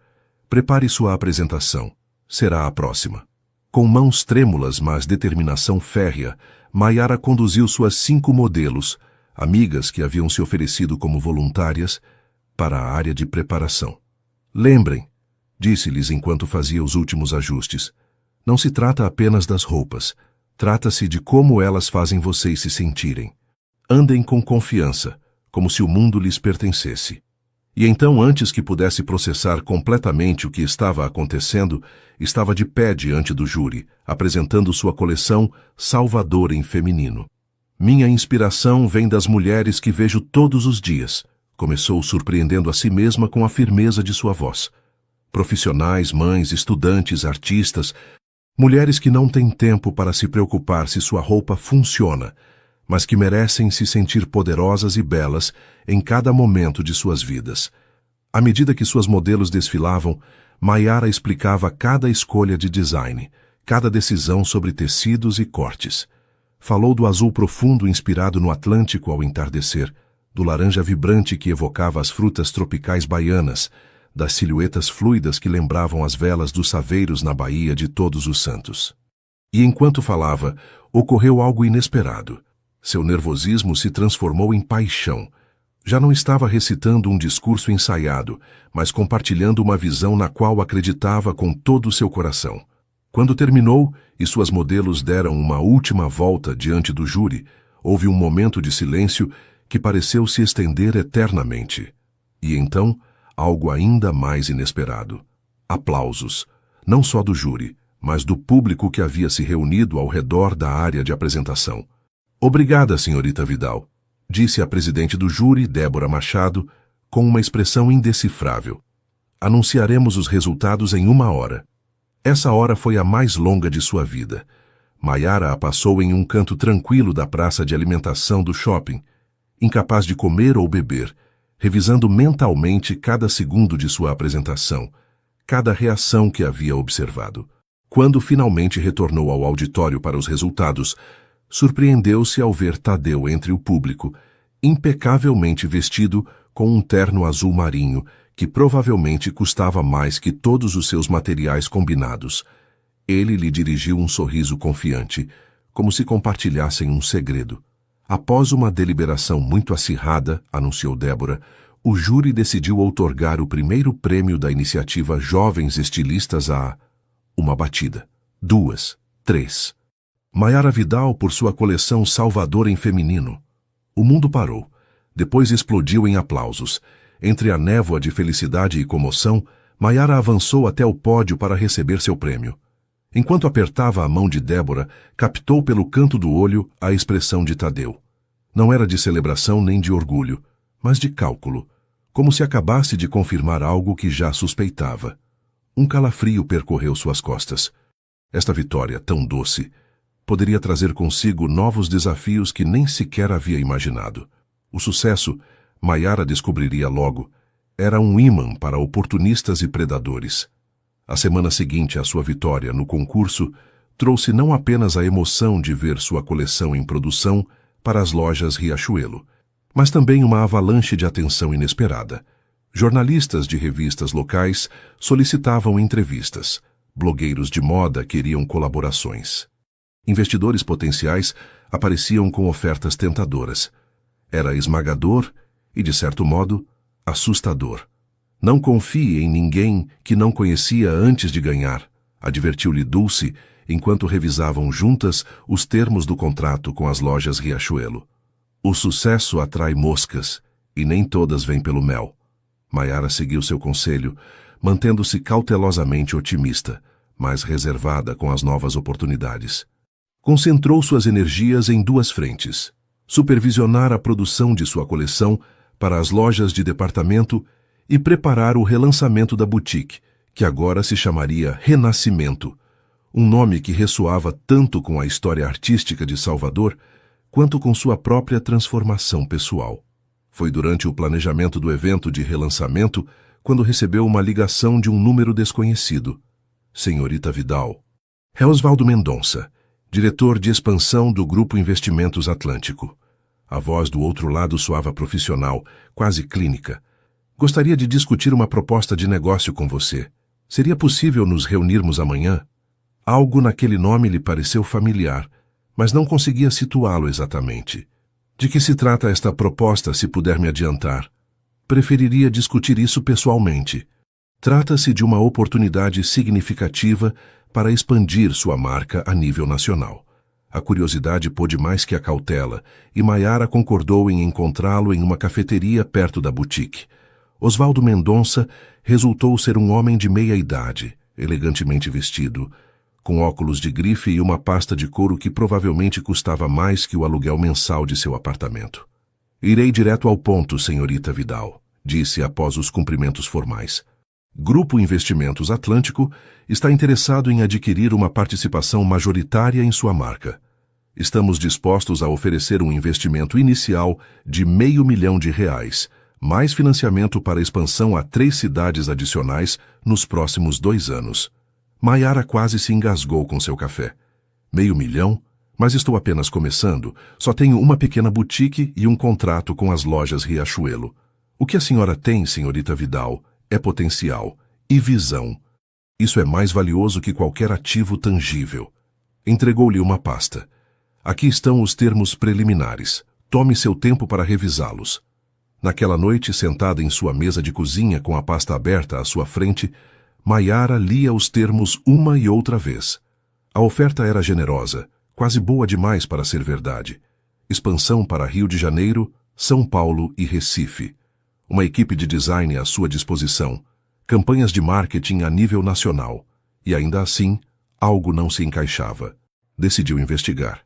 [SPEAKER 1] prepare sua apresentação. Será a próxima." Com mãos trêmulas, mas determinação férrea, Maiara conduziu suas 5 modelos, amigas que haviam se oferecido como voluntárias, para a área de preparação. "Lembrem", disse-lhes enquanto fazia os últimos ajustes, "não se trata apenas das roupas. Trata-se de como elas fazem vocês se sentirem. Andem com confiança, como se o mundo lhes pertencesse." E então, antes que pudesse processar completamente o que estava acontecendo, estava de pé diante do júri, apresentando sua coleção Salvador em feminino. "Minha inspiração vem das mulheres que vejo todos os dias", começou surpreendendo a si mesma com a firmeza de sua voz. "Profissionais, mães, estudantes, artistas, mulheres que não têm tempo para se preocupar se sua roupa funciona, mas que merecem se sentir poderosas e belas em cada momento de suas vidas." À medida que suas modelos desfilavam, Maiara explicava cada escolha de design, cada decisão sobre tecidos e cortes. Falou do azul profundo inspirado no Atlântico ao entardecer, do laranja vibrante que evocava as frutas tropicais baianas, das silhuetas fluidas que lembravam as velas dos saveiros na Baía de Todos os Santos. E enquanto falava, ocorreu algo inesperado. Seu nervosismo se transformou em paixão. Já não estava recitando um discurso ensaiado, mas compartilhando uma visão na qual acreditava com todo o seu coração. Quando terminou e suas modelos deram uma última volta diante do júri, houve um momento de silêncio que pareceu se estender eternamente. E então, algo ainda mais inesperado. Aplausos, não só do júri, mas do público que havia se reunido ao redor da área de apresentação. Obrigada, senhorita Vidal, disse a presidente do júri, Débora Machado, com uma expressão indecifrável. Anunciaremos os resultados em 1 hora. Essa hora foi a mais longa de sua vida. Maiara a passou em um canto tranquilo da praça de alimentação do shopping, incapaz de comer ou beber, revisando mentalmente cada segundo de sua apresentação, cada reação que havia observado. Quando finalmente retornou ao auditório para os resultados, surpreendeu-se ao ver Tadeu entre o público, impecavelmente vestido com um terno azul marinho, que provavelmente custava mais que todos os seus materiais combinados. Ele lhe dirigiu um sorriso confiante, como se compartilhassem um segredo. Após uma deliberação muito acirrada, anunciou Débora, o júri decidiu outorgar o primeiro prêmio da iniciativa Jovens Estilistas a... 1 batida, 2, 3. Maiara Vidal por sua coleção Salvador em feminino. O mundo parou. Depois explodiu em aplausos. Entre a névoa de felicidade e comoção, Maiara avançou até o pódio para receber seu prêmio. Enquanto apertava a mão de Débora, captou pelo canto do olho a expressão de Tadeu. Não era de celebração nem de orgulho, mas de cálculo, como se acabasse de confirmar algo que já suspeitava. Um calafrio percorreu suas costas. Esta vitória, tão doce, poderia trazer consigo novos desafios que nem sequer havia imaginado. O sucesso, Maiara descobriria logo, era um ímã para oportunistas e predadores. A semana seguinte à sua vitória no concurso trouxe não apenas a emoção de ver sua coleção em produção para as lojas Riachuelo, mas também uma avalanche de atenção inesperada. Jornalistas de revistas locais solicitavam entrevistas, blogueiros de moda queriam colaborações. Investidores potenciais apareciam com ofertas tentadoras. Era esmagador e, de certo modo, assustador. Não confie em ninguém que não conhecia antes de ganhar, advertiu-lhe Dulce, enquanto revisavam juntas os termos do contrato com as lojas Riachuelo. O sucesso atrai moscas, e nem todas vêm pelo mel. Maiara seguiu seu conselho, mantendo-se cautelosamente otimista, mas reservada com as novas oportunidades. Concentrou suas energias em 2 frentes: supervisionar a produção de sua coleção para as lojas de departamento e preparar o relançamento da boutique, que agora se chamaria Renascimento, um nome que ressoava tanto com a história artística de Salvador quanto com sua própria transformação pessoal. Foi durante o planejamento do evento de relançamento quando recebeu uma ligação de um número desconhecido. Senhorita Vidal. É Osvaldo Mendonça, diretor de expansão do Grupo Investimentos Atlântico. A voz do outro lado soava profissional, quase clínica. Gostaria de discutir uma proposta de negócio com você. Seria possível nos reunirmos amanhã? Algo naquele nome lhe pareceu familiar, mas não conseguia situá-lo exatamente. De que se trata esta proposta, se puder me adiantar? Preferiria discutir isso pessoalmente. Trata-se de uma oportunidade significativa para expandir sua marca a nível nacional. A curiosidade pôde mais que a cautela, e Maiara concordou em encontrá-lo em uma cafeteria perto da boutique. Osvaldo Mendonça resultou ser um homem de meia idade, elegantemente vestido, com óculos de grife e uma pasta de couro que provavelmente custava mais que o aluguel mensal de seu apartamento. Irei direto ao ponto, senhorita Vidal, disse após os cumprimentos formais. Grupo Investimentos Atlântico está interessado em adquirir uma participação majoritária em sua marca. Estamos dispostos a oferecer um investimento inicial de R$500 mil, mais financiamento para expansão a 3 cidades adicionais nos próximos 2 anos. Maiara quase se engasgou com seu café. R$500 mil? Mas estou apenas começando. Só tenho uma pequena boutique e um contrato com as lojas Riachuelo. O que a senhora tem, senhorita Vidal, é potencial e visão. Isso é mais valioso que qualquer ativo tangível. Entregou-lhe uma pasta. Aqui estão os termos preliminares. Tome seu tempo para revisá-los. Naquela noite, sentada em sua mesa de cozinha com a pasta aberta à sua frente, Maiara lia os termos uma e outra vez. A oferta era generosa, quase boa demais para ser verdade. Expansão para Rio de Janeiro, São Paulo e Recife. Uma equipe de design à sua disposição. Campanhas de marketing a nível nacional. E ainda assim, Algo não se encaixava. Decidiu investigar.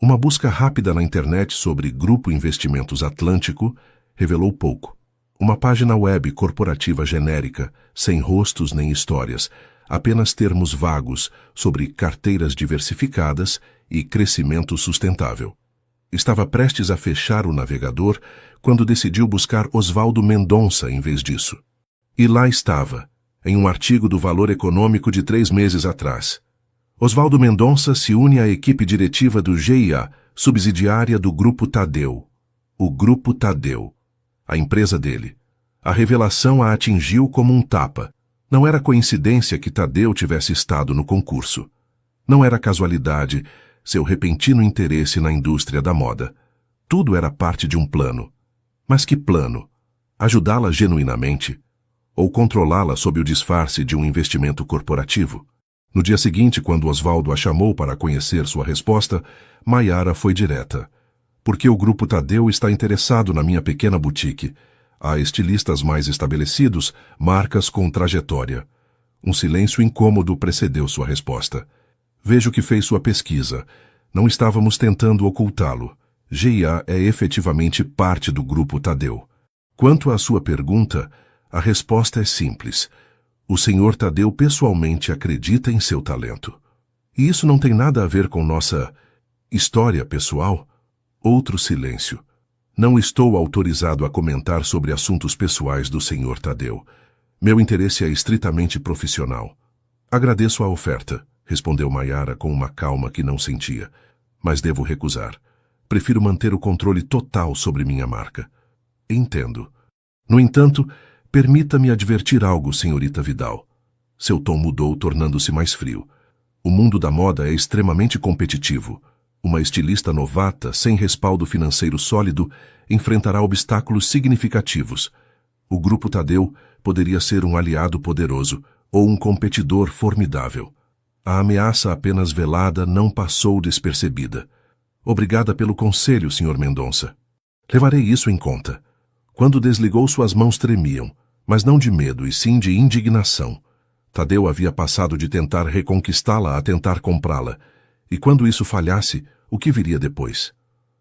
[SPEAKER 1] Uma busca rápida na internet sobre Grupo Investimentos Atlântico revelou pouco. Uma página web corporativa genérica, sem rostos nem histórias, apenas termos vagos sobre carteiras diversificadas e crescimento sustentável. Estava prestes a fechar o navegador quando decidiu buscar Oswaldo Mendonça em vez disso. E lá estava, em um artigo do Valor Econômico de 3 meses atrás. Oswaldo Mendonça se une à equipe diretiva do GIA, subsidiária do Grupo Tadeu. O Grupo Tadeu. A empresa dele. A revelação a atingiu como um tapa. Não era coincidência que Tadeu tivesse estado no concurso. Não era casualidade seu repentino interesse na indústria da moda. Tudo era parte de um plano. Mas que plano? Ajudá-la genuinamente? Ou controlá-la sob o disfarce de um investimento corporativo? No dia seguinte, quando Oswaldo a chamou para conhecer sua resposta, Maiara foi direta. Porque o Grupo Tadeu está interessado na minha pequena boutique. Há estilistas mais estabelecidos, marcas com trajetória. Um silêncio incômodo precedeu sua resposta. Vejo que fez sua pesquisa. Não estávamos tentando ocultá-lo. GIA é efetivamente parte do Grupo Tadeu. Quanto à sua pergunta, a resposta é simples. O Sr. Tadeu pessoalmente acredita em seu talento. E isso não tem nada a ver com nossa história pessoal? Outro silêncio. Não estou autorizado a comentar sobre assuntos pessoais do Sr. Tadeu. Meu interesse é estritamente profissional. Agradeço a oferta, respondeu Maiara com uma calma que não sentia. Mas devo recusar. Prefiro manter o controle total sobre minha marca. Entendo. No entanto, permita-me advertir algo, senhorita Vidal. Seu tom mudou, tornando-se mais frio. O mundo da moda é extremamente competitivo. Uma estilista novata, sem respaldo financeiro sólido, enfrentará obstáculos significativos. O Grupo Tadeu poderia ser um aliado poderoso ou um competidor formidável. A ameaça apenas velada não passou despercebida. Obrigada pelo conselho, Sr. Mendonça. Levarei isso em conta. Quando desligou, suas mãos tremiam, mas não de medo, e sim de indignação. Tadeu havia passado de tentar reconquistá-la a tentar comprá-la. E quando isso falhasse, o que viria depois?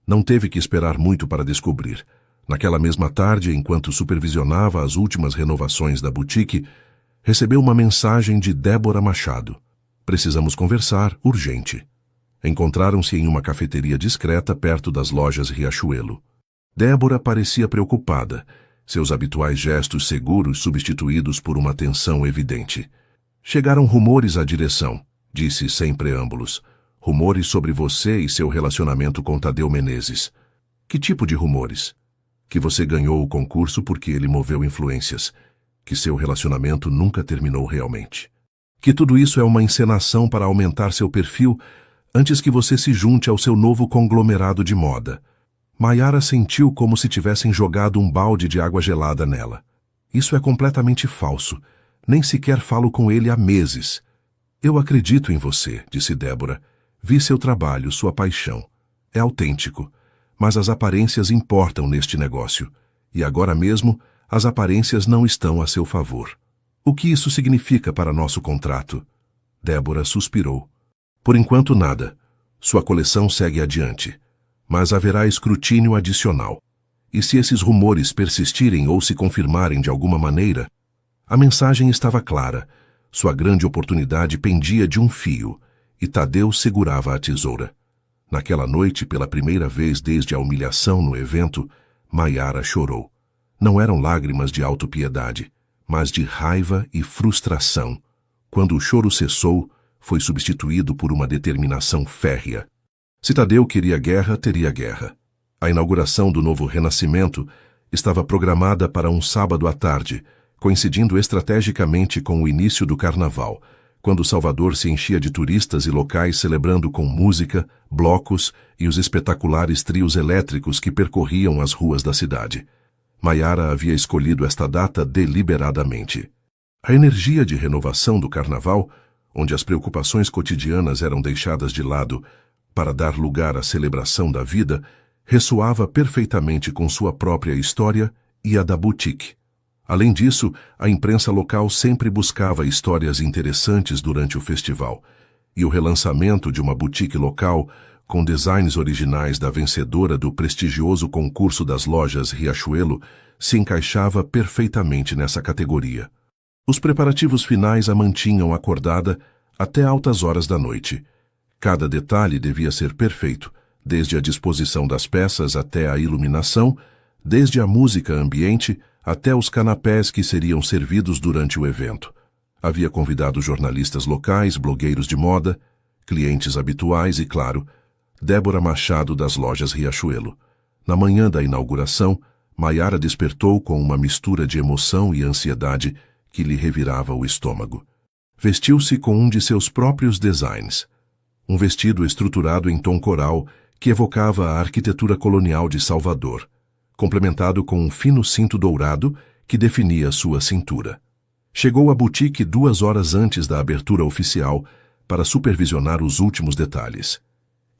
[SPEAKER 1] Não teve que esperar muito para descobrir. Naquela mesma tarde, enquanto supervisionava as últimas renovações da boutique, recebeu uma mensagem de Débora Machado. Precisamos conversar, urgente. Encontraram-se em uma cafeteria discreta perto das lojas Riachuelo. Débora parecia preocupada, seus habituais gestos seguros substituídos por uma tensão evidente. Chegaram rumores à direção, disse sem preâmbulos. Rumores sobre você e seu relacionamento com Tadeu Menezes. Que tipo de rumores? Que você ganhou o concurso porque ele moveu influências. Que seu relacionamento nunca terminou realmente. Que tudo isso é uma encenação para aumentar seu perfil antes que você se junte ao seu novo conglomerado de moda. Maiara sentiu como se tivessem jogado um balde de água gelada nela. Isso é completamente falso. Nem sequer falo com ele há meses. Eu acredito em você, disse Débora. Vi seu trabalho, sua paixão. É autêntico. Mas as aparências importam neste negócio. E agora mesmo, as aparências não estão a seu favor. O que isso significa para nosso contrato? Débora suspirou. Por enquanto, nada. Sua coleção segue adiante. Mas haverá escrutínio adicional. E se esses rumores persistirem ou se confirmarem de alguma maneira, a mensagem estava clara. Sua grande oportunidade pendia de um fio, e Tadeu segurava a tesoura. Naquela noite, pela primeira vez desde a humilhação no evento, Maiara chorou. Não eram lágrimas de autopiedade, mas de raiva e frustração. Quando o choro cessou, foi substituído por uma determinação férrea. Se Tadeu queria guerra, teria guerra. A inauguração do novo Renascimento estava programada para um sábado à tarde, coincidindo estrategicamente com o início do Carnaval, quando Salvador se enchia de turistas e locais celebrando com música, blocos e os espetaculares trios elétricos que percorriam as ruas da cidade. Maiara havia escolhido esta data deliberadamente. A energia de renovação do Carnaval, onde as preocupações cotidianas eram deixadas de lado para dar lugar à celebração da vida, ressoava perfeitamente com sua própria história e a da boutique. Além disso, a imprensa local sempre buscava histórias interessantes durante o festival, e o relançamento de uma boutique local com designs originais da vencedora do prestigioso concurso das lojas Riachuelo se encaixava perfeitamente nessa categoria. Os preparativos finais a mantinham acordada até altas horas da noite. Cada detalhe devia ser perfeito, desde a disposição das peças até a iluminação, desde a música ambiente até os canapés que seriam servidos durante o evento. Havia convidado jornalistas locais, blogueiros de moda, clientes habituais e, claro, Débora Machado das lojas Riachuelo. Na manhã da inauguração, Maiara despertou com uma mistura de emoção e ansiedade que lhe revirava o estômago. Vestiu-se com um de seus próprios designs. Um vestido estruturado em tom coral que evocava a arquitetura colonial de Salvador, complementado com um fino cinto dourado que definia sua cintura. Chegou à boutique 2 horas antes da abertura oficial para supervisionar os últimos detalhes.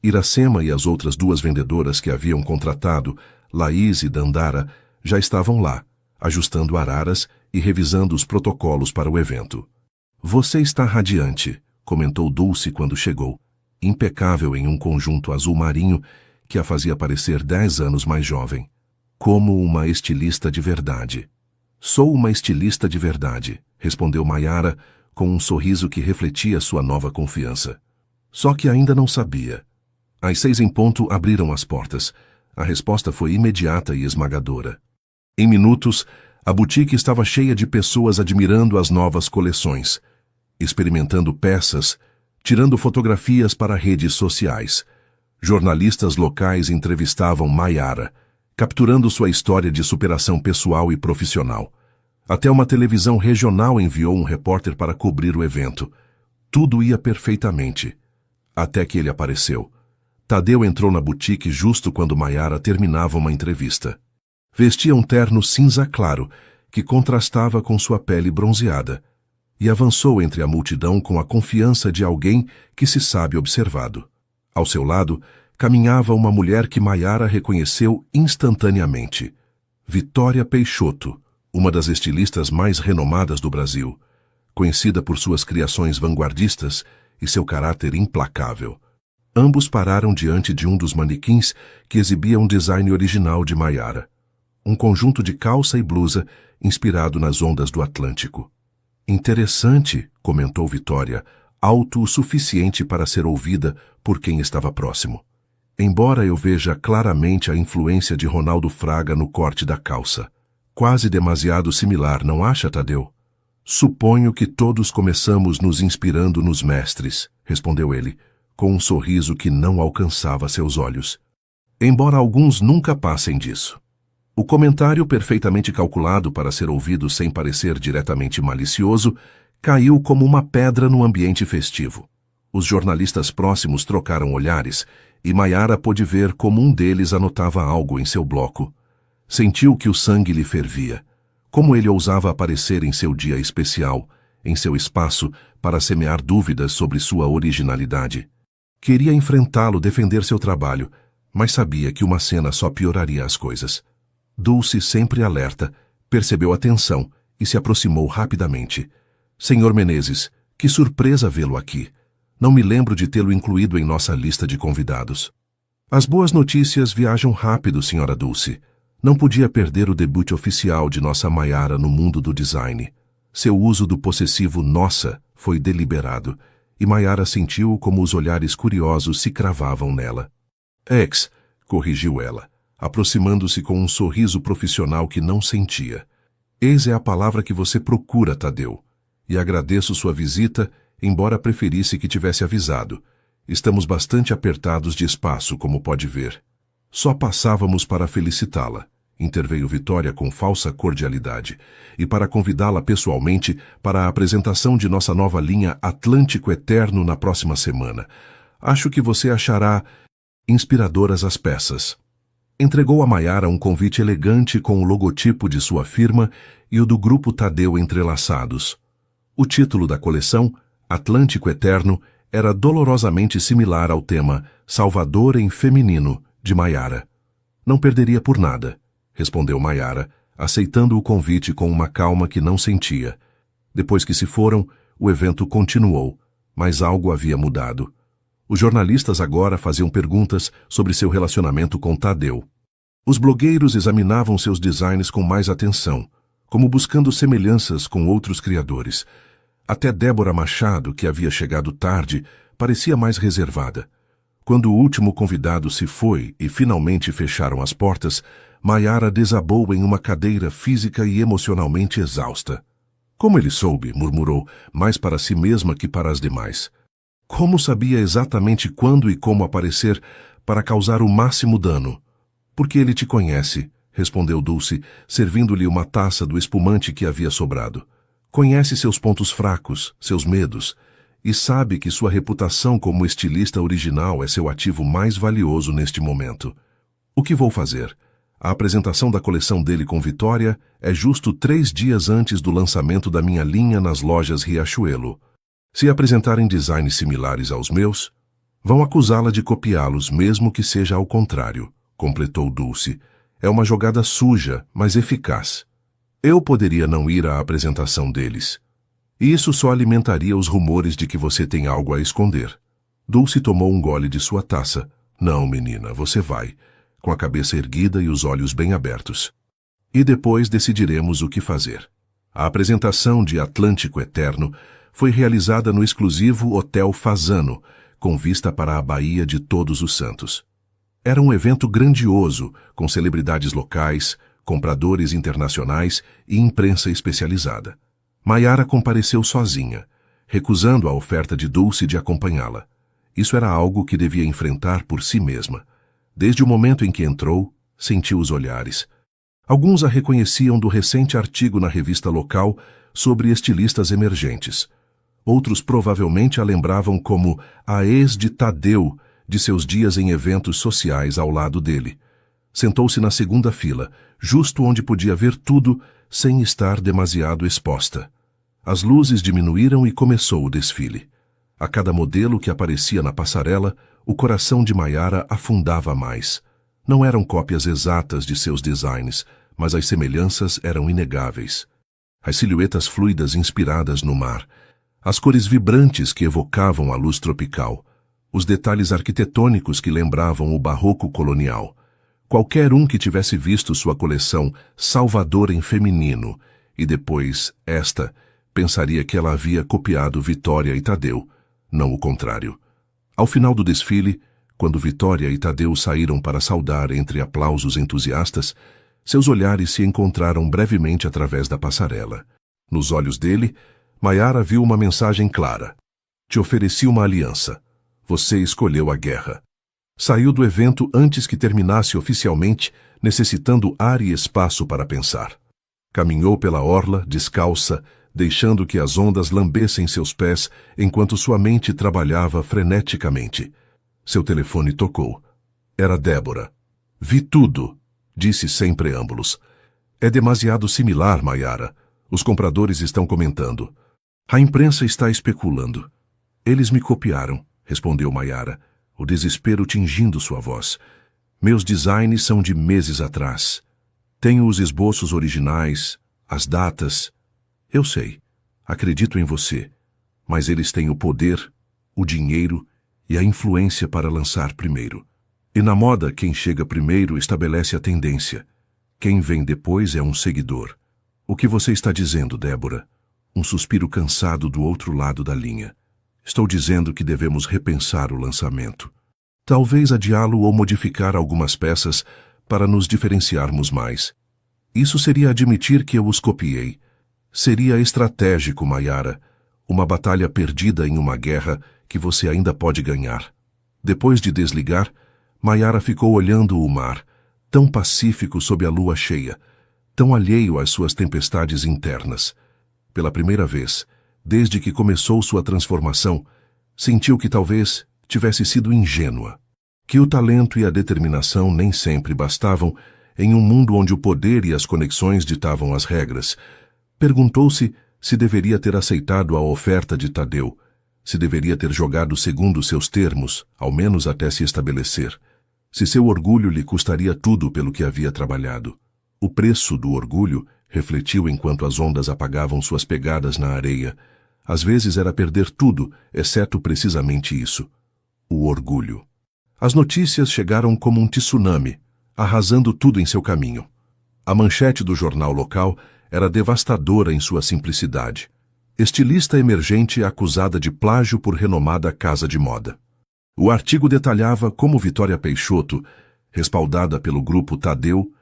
[SPEAKER 1] Iracema e as outras 2 vendedoras que haviam contratado, Laís e Dandara, já estavam lá, ajustando araras e revisando os protocolos para o evento. "Você está radiante", comentou Dulce quando chegou, impecável em um conjunto azul marinho que a fazia parecer 10 anos mais jovem. "Como uma estilista de verdade." "Sou uma estilista de verdade", respondeu Maiara com um sorriso que refletia sua nova confiança. Só que ainda não sabia. Às 6 em ponto abriram as portas. A resposta foi imediata e esmagadora. Em minutos, a boutique estava cheia de pessoas admirando as novas coleções, experimentando peças, tirando fotografias para redes sociais. Jornalistas locais entrevistavam Maiara, capturando sua história de superação pessoal e profissional. Até uma televisão regional enviou um repórter para cobrir o evento. Tudo ia perfeitamente. Até que ele apareceu. Tadeu entrou na boutique justo quando Maiara terminava uma entrevista. Vestia um terno cinza claro, que contrastava com sua pele bronzeada, e avançou entre a multidão com a confiança de alguém que se sabe observado. Ao seu lado, caminhava uma mulher que Maiara reconheceu instantaneamente. Vitória Peixoto, uma das estilistas mais renomadas do Brasil, conhecida por suas criações vanguardistas e seu caráter implacável. Ambos pararam diante de um dos manequins que exibia um design original de Maiara. Um conjunto de calça e blusa inspirado nas ondas do Atlântico. "Interessante", comentou Vitória, alto o suficiente para ser ouvida por quem estava próximo. "Embora eu veja claramente a influência de Ronaldo Fraga no corte da calça. Quase demasiado similar, não acha, Tadeu?" "Suponho que todos começamos nos inspirando nos mestres", respondeu ele, com um sorriso que não alcançava seus olhos. "Embora alguns nunca passem disso." O comentário, perfeitamente calculado para ser ouvido sem parecer diretamente malicioso, caiu como uma pedra no ambiente festivo. Os jornalistas próximos trocaram olhares, e Maiara pôde ver como um deles anotava algo em seu bloco. Sentiu que o sangue lhe fervia. Como ele ousava aparecer em seu dia especial, em seu espaço, para semear dúvidas sobre sua originalidade. Queria enfrentá-lo, defender seu trabalho, mas sabia que uma cena só pioraria as coisas. Dulce, sempre alerta, percebeu a tensão e se aproximou rapidamente. "Senhor Menezes, que surpresa vê-lo aqui. Não me lembro de tê-lo incluído em nossa lista de convidados." "As boas notícias viajam rápido, senhora Dulce. Não podia perder o debut oficial de nossa Maiara no mundo do design. Seu uso do possessivo nossa foi deliberado, e Maiara sentiu como os olhares curiosos se cravavam nela. "Ex", corrigiu ela, aproximando-se com um sorriso profissional que não sentia. "Ex é a palavra que você procura, Tadeu. E agradeço sua visita, embora preferisse que tivesse avisado. Estamos bastante apertados de espaço, como pode ver." "Só passávamos para felicitá-la", interveio Vitória com falsa cordialidade, "e para convidá-la pessoalmente para a apresentação de nossa nova linha Atlântico Eterno na próxima semana. Acho que você achará inspiradoras as peças." Entregou a Maiara um convite elegante com o logotipo de sua firma e o do Grupo Tadeu entrelaçados. O título da coleção, Atlântico Eterno, era dolorosamente similar ao tema Salvador em Feminino, de Maiara. "Não perderia por nada", respondeu Maiara, aceitando o convite com uma calma que não sentia. Depois que se foram, o evento continuou, Mas algo havia mudado. Os jornalistas agora faziam perguntas sobre seu relacionamento com Tadeu. Os blogueiros examinavam seus designs com mais atenção, como buscando semelhanças com outros criadores. Até Débora Machado, que havia chegado tarde, parecia mais reservada. Quando o último convidado se foi e finalmente fecharam as portas, Maiara desabou em uma cadeira física e emocionalmente exausta. Como ele soube, murmurou, mais para si mesma que para as demais. Como sabia exatamente quando e como aparecer para causar o máximo dano? Porque ele te conhece, respondeu Dulce, servindo-lhe uma taça do espumante que havia sobrado. Conhece seus pontos fracos, seus medos, e sabe que sua reputação como estilista original é seu ativo mais valioso neste momento. O que vou fazer? A apresentação da coleção dele com Vitória é justo 3 dias antes do lançamento da minha linha nas lojas Riachuelo. Se apresentarem designs similares aos meus, vão acusá-la de copiá-los, mesmo que seja ao contrário, completou Dulce. É uma jogada suja, mas eficaz. Eu poderia não ir à apresentação deles. E isso só alimentaria os rumores de que você tem algo a esconder. Dulce tomou um gole de sua taça. Não, menina, você vai, com a cabeça erguida e os olhos bem abertos. E depois decidiremos o que fazer. A apresentação de Atlântico Eterno foi realizada no exclusivo Hotel Fasano, com vista para a Baía de Todos os Santos. Era um evento grandioso, com celebridades locais, compradores internacionais e imprensa especializada. Maiara compareceu sozinha, recusando a oferta de Dulce de acompanhá-la. Isso era algo que devia enfrentar por si mesma. Desde o momento em que entrou, sentiu os olhares. Alguns a reconheciam do recente artigo na revista local sobre estilistas emergentes. Outros provavelmente a lembravam como a ex de Tadeu, de seus dias em eventos sociais ao lado dele. Sentou-se na segunda fila, justo onde podia ver tudo, sem estar demasiado exposta. As luzes diminuíram e começou o desfile. A cada modelo que aparecia na passarela, o coração de Maiara afundava mais. Não eram cópias exatas de seus designs, mas as semelhanças eram inegáveis. As silhuetas fluidas inspiradas no mar, as cores vibrantes que evocavam a luz tropical, os detalhes arquitetônicos que lembravam o barroco colonial. Qualquer um que tivesse visto sua coleção Salvador em feminino e depois esta, pensaria que ela havia copiado Vitória e Tadeu, não o contrário. Ao final do desfile, quando Vitória e Tadeu saíram para saudar entre aplausos entusiastas, seus olhares se encontraram brevemente através da passarela. Nos olhos dele, Maiara viu uma mensagem clara. Te ofereci uma aliança. Você escolheu a guerra. Saiu do evento antes que terminasse oficialmente, necessitando ar e espaço para pensar. Caminhou pela orla, descalça, deixando que as ondas lambessem seus pés enquanto sua mente trabalhava freneticamente. Seu telefone tocou. Era Débora. Vi tudo, disse sem preâmbulos. É demasiado similar, Maiara. Os compradores estão comentando. A imprensa está especulando. Eles me copiaram, respondeu Maiara, o desespero tingindo sua voz. Meus designs são de meses atrás. Tenho os esboços originais, as datas. Eu sei, acredito em você, mas eles têm o poder, o dinheiro e a influência para lançar primeiro. E na moda, quem chega primeiro estabelece a tendência. Quem vem depois é um seguidor. O que você está dizendo, Débora? Um suspiro cansado do outro lado da linha. Estou dizendo que devemos repensar o lançamento. Talvez adiá-lo ou modificar algumas peças para nos diferenciarmos mais. Isso seria admitir que eu os copiei. Seria estratégico, Maiara, uma batalha perdida em uma guerra que você ainda pode ganhar. Depois de desligar, Maiara ficou olhando o mar, tão pacífico sob a lua cheia, tão alheio às suas tempestades internas. Pela primeira vez, desde que começou sua transformação, sentiu que talvez tivesse sido ingênua, que o talento e a determinação nem sempre bastavam em um mundo onde o poder e as conexões ditavam as regras. Perguntou-se se deveria ter aceitado a oferta de Tadeu, se deveria ter jogado segundo seus termos, ao menos até se estabelecer, se seu orgulho lhe custaria tudo pelo que havia trabalhado. O preço do orgulho, refletiu enquanto as ondas apagavam suas pegadas na areia, Às vezes era perder tudo, exceto precisamente isso: o orgulho. As notícias chegaram como um tsunami, arrasando tudo em seu caminho. A manchete do jornal local era devastadora em sua simplicidade. Estilista emergente acusada de plágio por renomada casa de moda. O artigo detalhava como Vitória Peixoto, respaldada pelo grupo Tadeu,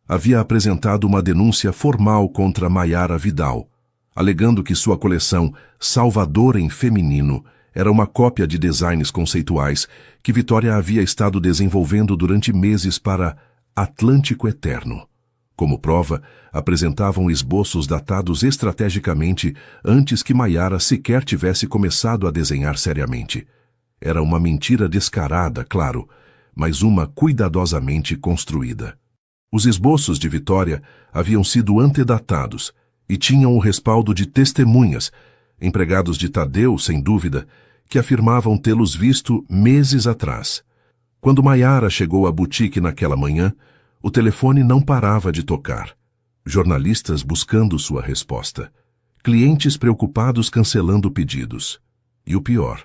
[SPEAKER 1] havia apresentado uma denúncia formal contra Maiara Vidal, alegando que sua coleção Salvador em Feminino era uma cópia de designs conceituais que Vitória havia estado desenvolvendo durante meses para Atlântico Eterno. Como prova, apresentavam esboços datados estrategicamente antes que Maiara sequer tivesse começado a desenhar seriamente. Era uma mentira descarada, claro, mas uma cuidadosamente construída. Os esboços de Vitória haviam sido antedatados e tinham o respaldo de testemunhas, empregados de Tadeu, sem dúvida, que afirmavam tê-los visto meses atrás. Quando Maiara chegou à boutique naquela manhã, o telefone não parava de tocar. Jornalistas buscando sua resposta. Clientes preocupados cancelando pedidos. E o pior,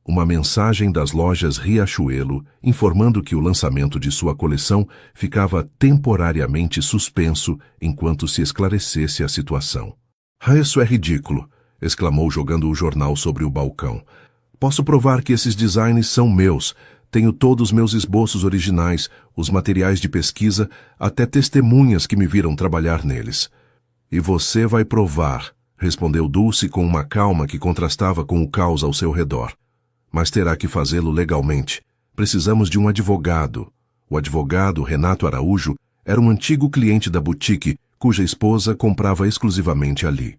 [SPEAKER 1] uma mensagem das lojas Riachuelo informando que o lançamento de sua coleção ficava temporariamente suspenso enquanto se esclarecesse a situação. "Ah, isso é ridículo", exclamou jogando o jornal sobre o balcão. "Posso provar que esses designs são meus. Tenho todos os meus esboços originais, os materiais de pesquisa, até testemunhas que me viram trabalhar neles." "E você vai provar", respondeu Dulce com uma calma que contrastava com o caos ao seu redor. "Mas terá que fazê-lo legalmente. Precisamos de um advogado." O advogado, Renato Araújo, era um antigo cliente da boutique, cuja esposa comprava exclusivamente ali.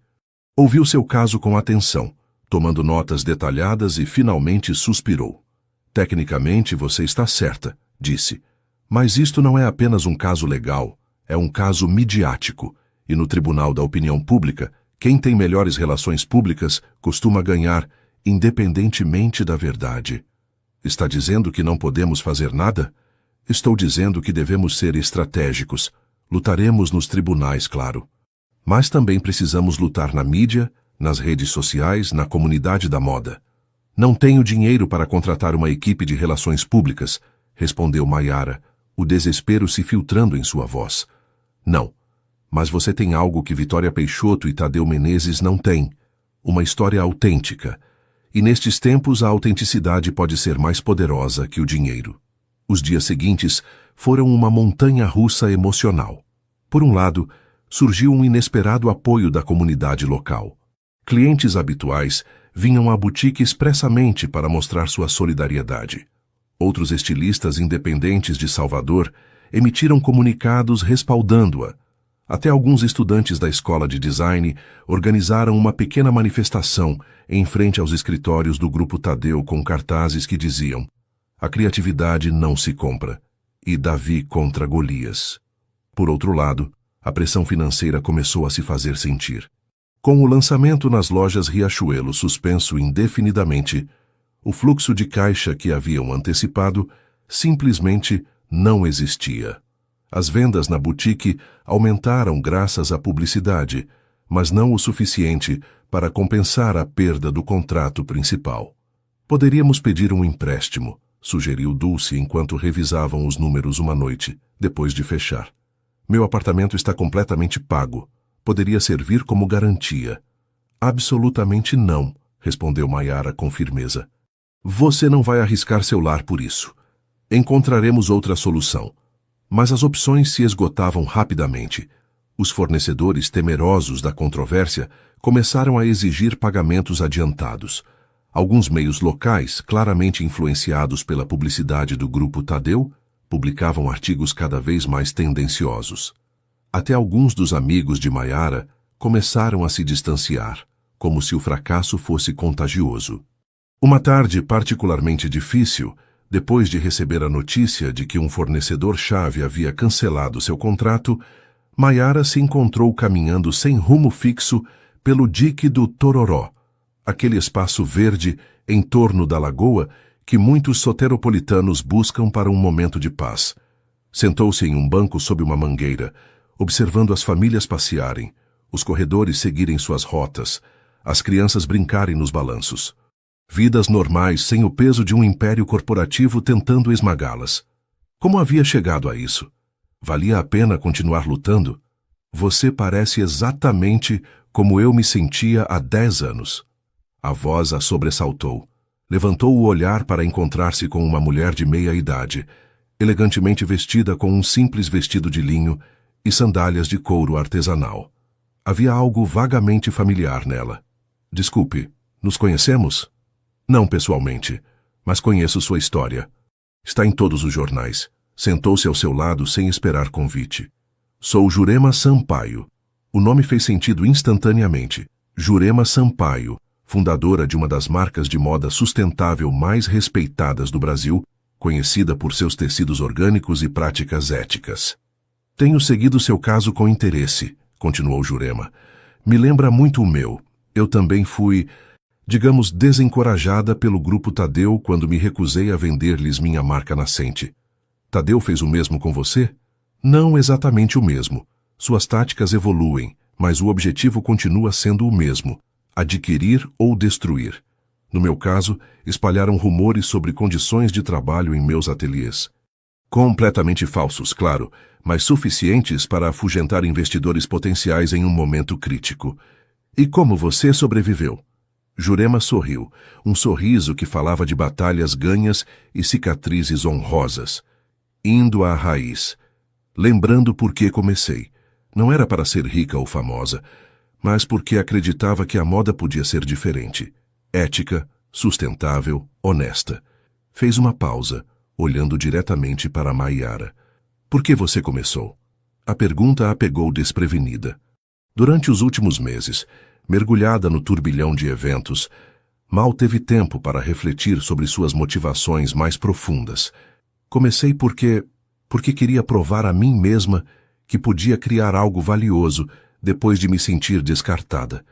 [SPEAKER 1] Ouviu seu caso com atenção, tomando notas detalhadas e finalmente suspirou. "Tecnicamente você está certa", disse. "Mas isto não é apenas um caso legal, é um caso midiático. E no Tribunal da Opinião Pública, quem tem melhores relações públicas costuma ganhar, independentemente da verdade." "Está dizendo que não podemos fazer nada?" "Estou dizendo que devemos ser estratégicos. Lutaremos nos tribunais, claro. Mas também precisamos lutar na mídia, nas redes sociais, na comunidade da moda." "Não tenho dinheiro para contratar uma equipe de relações públicas", respondeu Maiara, o desespero se filtrando em sua voz. "Não, mas você tem algo que Vitória Peixoto e Tadeu Menezes não têm: uma história autêntica. E nestes tempos a autenticidade pode ser mais poderosa que o dinheiro." Os dias seguintes foram uma montanha-russa emocional. Por um lado, surgiu um inesperado apoio da comunidade local. Clientes habituais vinham à boutique expressamente para mostrar sua solidariedade. Outros estilistas independentes de Salvador emitiram comunicados respaldando-a. Até alguns estudantes da escola de design organizaram uma pequena manifestação em frente aos escritórios do Grupo Tadeu com cartazes que diziam: "A criatividade não se compra" e "Davi contra Golias." Por outro lado, a pressão financeira começou a se fazer sentir. Com o lançamento nas lojas Riachuelo suspenso indefinidamente, o fluxo de caixa que haviam antecipado simplesmente não existia. As vendas na boutique aumentaram graças à publicidade, mas não o suficiente para compensar a perda do contrato principal. "Poderíamos pedir um empréstimo", sugeriu Dulce enquanto revisavam os números uma noite, depois de fechar. "Meu apartamento está completamente pago. Poderia servir como garantia." "Absolutamente não", respondeu Maiara com firmeza. "Você não vai arriscar seu lar por isso. Encontraremos outra solução." Mas as opções se esgotavam rapidamente. Os fornecedores, temerosos da controvérsia, começaram a exigir pagamentos adiantados. Alguns meios locais, claramente influenciados pela publicidade do Grupo Tadeu, publicavam artigos cada vez mais tendenciosos. Até alguns dos amigos de Maiara começaram a se distanciar, como se o fracasso fosse contagioso. Uma tarde particularmente difícil, depois de receber a notícia de que um fornecedor-chave havia cancelado seu contrato, Maiara se encontrou caminhando sem rumo fixo pelo dique do Tororó, aquele espaço verde em torno da lagoa que muitos soteropolitanos buscam para um momento de paz. Sentou-se em um banco sob uma mangueira, observando as famílias passearem, os corredores seguirem suas rotas, as crianças brincarem nos balanços. Vidas normais sem o peso de um império corporativo tentando esmagá-las. Como havia chegado a isso? Valia a pena continuar lutando? Você parece exatamente como eu me sentia há 10 anos. A voz a sobressaltou. Levantou o olhar para encontrar-se com uma mulher de meia idade, elegantemente vestida com um simples vestido de linho e sandálias de couro artesanal. Havia algo vagamente familiar nela. Desculpe, nos conhecemos? Não pessoalmente, mas conheço sua história. Está em todos os jornais. Sentou-se ao seu lado sem esperar convite. Sou Jurema Sampaio. O nome fez sentido instantaneamente. Jurema Sampaio, fundadora de uma das marcas de moda sustentável mais respeitadas do Brasil, conhecida por seus tecidos orgânicos e práticas éticas. Tenho seguido seu caso com interesse, continuou Jurema. Me lembra muito o meu. Eu também fui, digamos, desencorajada pelo grupo Tadeu quando me recusei a vender-lhes minha marca nascente. Tadeu fez o mesmo com você? Não exatamente o mesmo. Suas táticas evoluem, mas o objetivo continua sendo o mesmo: adquirir ou destruir. No meu caso, espalharam rumores sobre condições de trabalho em meus ateliês. Completamente falsos, claro, mas suficientes para afugentar investidores potenciais em um momento crítico. E como você sobreviveu? Jurema sorriu, um sorriso que falava de batalhas ganhas e cicatrizes honrosas. Indo à raiz. Lembrando por que comecei. Não era para ser rica ou famosa, mas porque acreditava que a moda podia ser diferente. Ética, sustentável, honesta. Fez uma pausa, olhando diretamente para Maiara. Por que você começou? A pergunta a pegou desprevenida. Durante os últimos meses, mergulhada no turbilhão de eventos, mal teve tempo para refletir sobre suas motivações mais profundas. Comecei porque queria provar a mim mesma que podia criar algo valioso depois de me sentir descartada.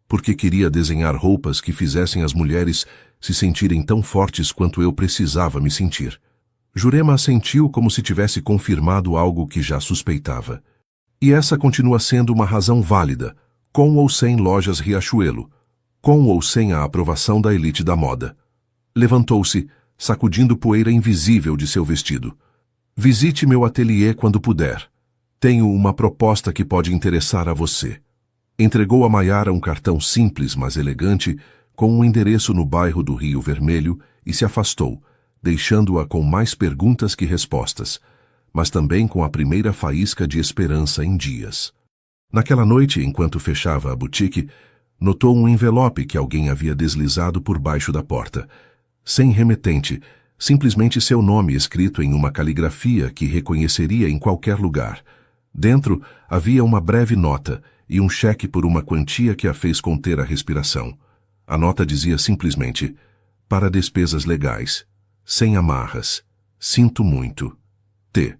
[SPEAKER 1] Porque queria desenhar roupas que fizessem as mulheres se sentirem tão fortes quanto eu precisava me sentir. Jurema assentiu como se tivesse confirmado algo que já suspeitava. E essa continua sendo uma razão válida, com ou sem lojas Riachuelo, com ou sem a aprovação da elite da moda. Levantou-se, sacudindo poeira invisível de seu vestido. Visite meu ateliê quando puder. Tenho uma proposta que pode interessar a você. Entregou a Maiara um cartão simples, mas elegante, com um endereço no bairro do Rio Vermelho e se afastou, deixando-a com mais perguntas que respostas, mas também com a primeira faísca de esperança em dias. Naquela noite, enquanto fechava a boutique, notou um envelope que alguém havia deslizado por baixo da porta. Sem remetente, simplesmente seu nome escrito em uma caligrafia que reconheceria em qualquer lugar. Dentro havia uma breve nota e um cheque por uma quantia que a fez conter a respiração. A nota dizia simplesmente: para despesas legais, sem amarras, sinto muito. T.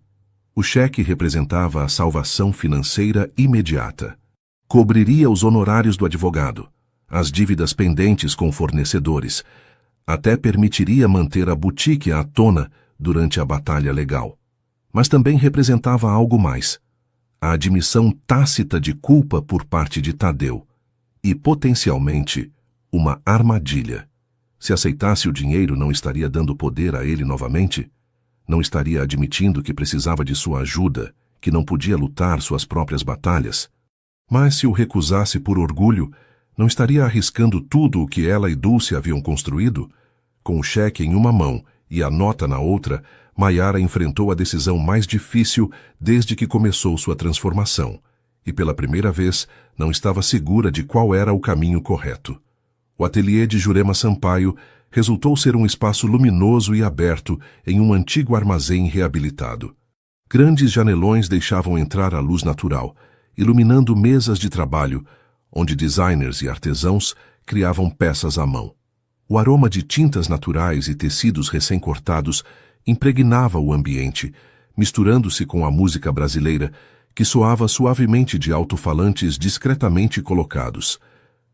[SPEAKER 1] O cheque representava a salvação financeira imediata. Cobriria os honorários do advogado, as dívidas pendentes com fornecedores, até permitiria manter a boutique à tona durante a batalha legal. Mas também representava algo mais: a admissão tácita de culpa por parte de Tadeu e, potencialmente, uma armadilha. Se aceitasse o dinheiro, não estaria dando poder a ele novamente? Não estaria admitindo que precisava de sua ajuda, que não podia lutar suas próprias batalhas? Mas se o recusasse por orgulho, não estaria arriscando tudo o que ela e Dulce haviam construído? Com o cheque em uma mão e a nota na outra, Maiara enfrentou a decisão mais difícil desde que começou sua transformação, e pela primeira vez não estava segura de qual era o caminho correto. O ateliê de Jurema Sampaio resultou ser um espaço luminoso e aberto em um antigo armazém reabilitado. Grandes janelões deixavam entrar a luz natural, iluminando mesas de trabalho, onde designers e artesãos criavam peças à mão. O aroma de tintas naturais e tecidos recém-cortados impregnava o ambiente, misturando-se com a música brasileira, que soava suavemente de alto-falantes discretamente colocados.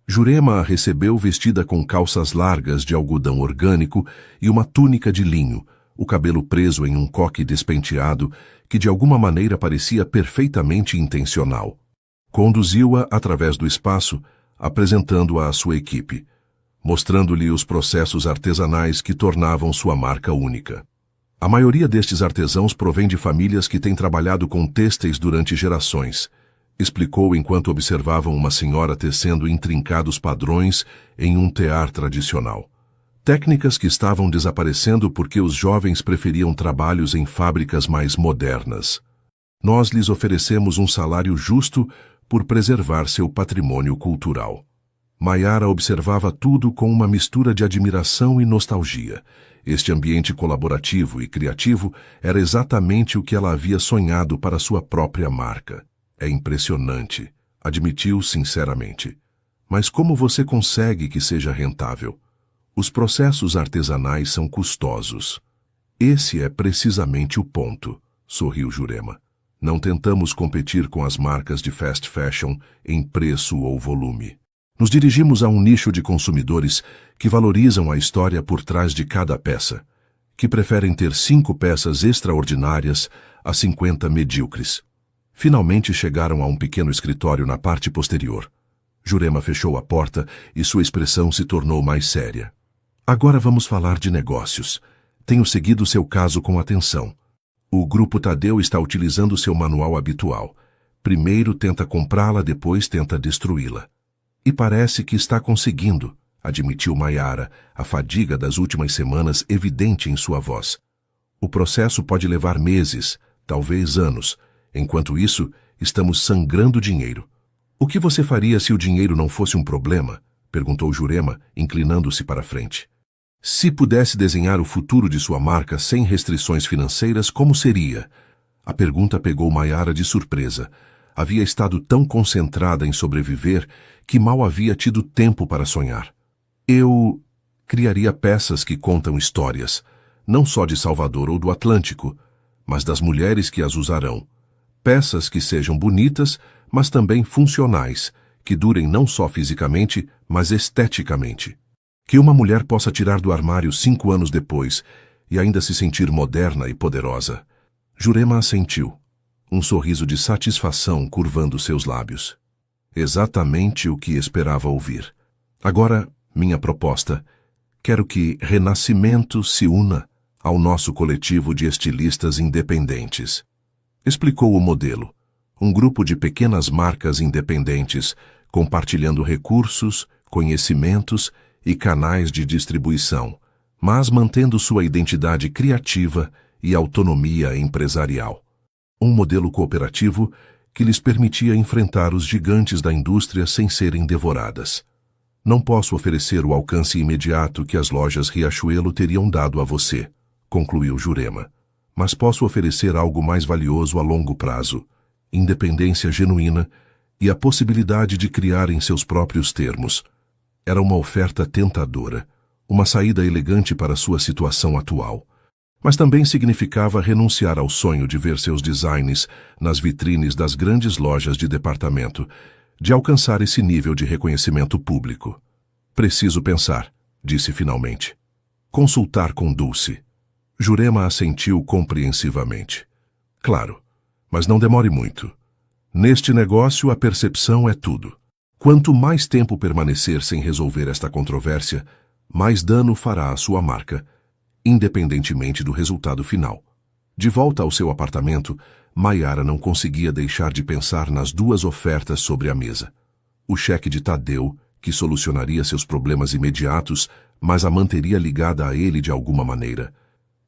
[SPEAKER 1] Jurema a recebeu vestida com calças largas de algodão orgânico e uma túnica de linho, o cabelo preso em um coque despenteado que de alguma maneira parecia perfeitamente intencional. Conduziu-a através do espaço, apresentando-a à sua equipe, mostrando-lhe os processos artesanais que tornavam sua marca única. A maioria destes artesãos provém de famílias que têm trabalhado com têxteis durante gerações, explicou enquanto observavam uma senhora tecendo intrincados padrões em um tear tradicional. Técnicas que estavam desaparecendo porque os jovens preferiam trabalhos em fábricas mais modernas. Nós lhes oferecemos um salário justo por preservar seu patrimônio cultural. Maiara observava tudo com uma mistura de admiração e nostalgia. Este ambiente colaborativo e criativo era exatamente o que ela havia sonhado para sua própria marca. É impressionante, admitiu sinceramente. Mas como você consegue que seja rentável? Os processos artesanais são custosos. Esse é precisamente o ponto, sorriu Jurema. Não tentamos competir com as marcas de fast fashion em preço ou volume. Nos dirigimos a um nicho de consumidores que valorizam a história por trás de cada peça, que preferem ter 5 peças extraordinárias a 50 medíocres. Finalmente chegaram a um pequeno escritório na parte posterior. Jurema fechou a porta e sua expressão se tornou mais séria. Agora vamos falar de negócios. Tenho seguido seu caso com atenção. O Grupo Tadeu está utilizando seu manual habitual. Primeiro tenta comprá-la, depois tenta destruí-la. E parece que está conseguindo, admitiu Maiara, a fadiga das últimas semanas evidente em sua voz. O processo pode levar meses, talvez anos. Enquanto isso, estamos sangrando dinheiro. O que você faria se o dinheiro não fosse um problema? Perguntou Jurema, inclinando-se para a frente. Se pudesse desenhar o futuro de sua marca sem restrições financeiras, como seria? A pergunta pegou Maiara de surpresa. Havia estado tão concentrada em sobreviver que mal havia tido tempo para sonhar. Eu criaria peças que contam histórias, não só de Salvador ou do Atlântico, mas das mulheres que as usarão. Peças que sejam bonitas, mas também funcionais, que durem não só fisicamente, mas esteticamente. Que uma mulher possa tirar do armário 5 anos depois e ainda se sentir moderna e poderosa. Jurema assentiu, um sorriso de satisfação curvando seus lábios. Exatamente o que esperava ouvir. Agora, minha proposta. Quero que Renascimento se una ao nosso coletivo de estilistas independentes. Explicou o modelo. Um grupo de pequenas marcas independentes, compartilhando recursos, conhecimentos e canais de distribuição, mas mantendo sua identidade criativa e autonomia empresarial. Um modelo cooperativo que lhes permitia enfrentar os gigantes da indústria sem serem devoradas. Não posso oferecer o alcance imediato que as lojas Riachuelo teriam dado a você, concluiu Jurema, mas posso oferecer algo mais valioso a longo prazo, independência genuína e a possibilidade de criar em seus próprios termos. Era uma oferta tentadora, uma saída elegante para sua situação atual. Mas também significava renunciar ao sonho de ver seus designs nas vitrines das grandes lojas de departamento, de alcançar esse nível de reconhecimento público. Preciso pensar, disse finalmente. Consultar com Dulce. Jurema assentiu compreensivamente. Claro, mas não demore muito. Neste negócio, a percepção é tudo. Quanto mais tempo permanecer sem resolver esta controvérsia, mais dano fará à sua marca, independentemente do resultado final. De volta ao seu apartamento, Maiara não conseguia deixar de pensar nas 2 ofertas sobre a mesa. O cheque de Tadeu, que solucionaria seus problemas imediatos, mas a manteria ligada a ele de alguma maneira.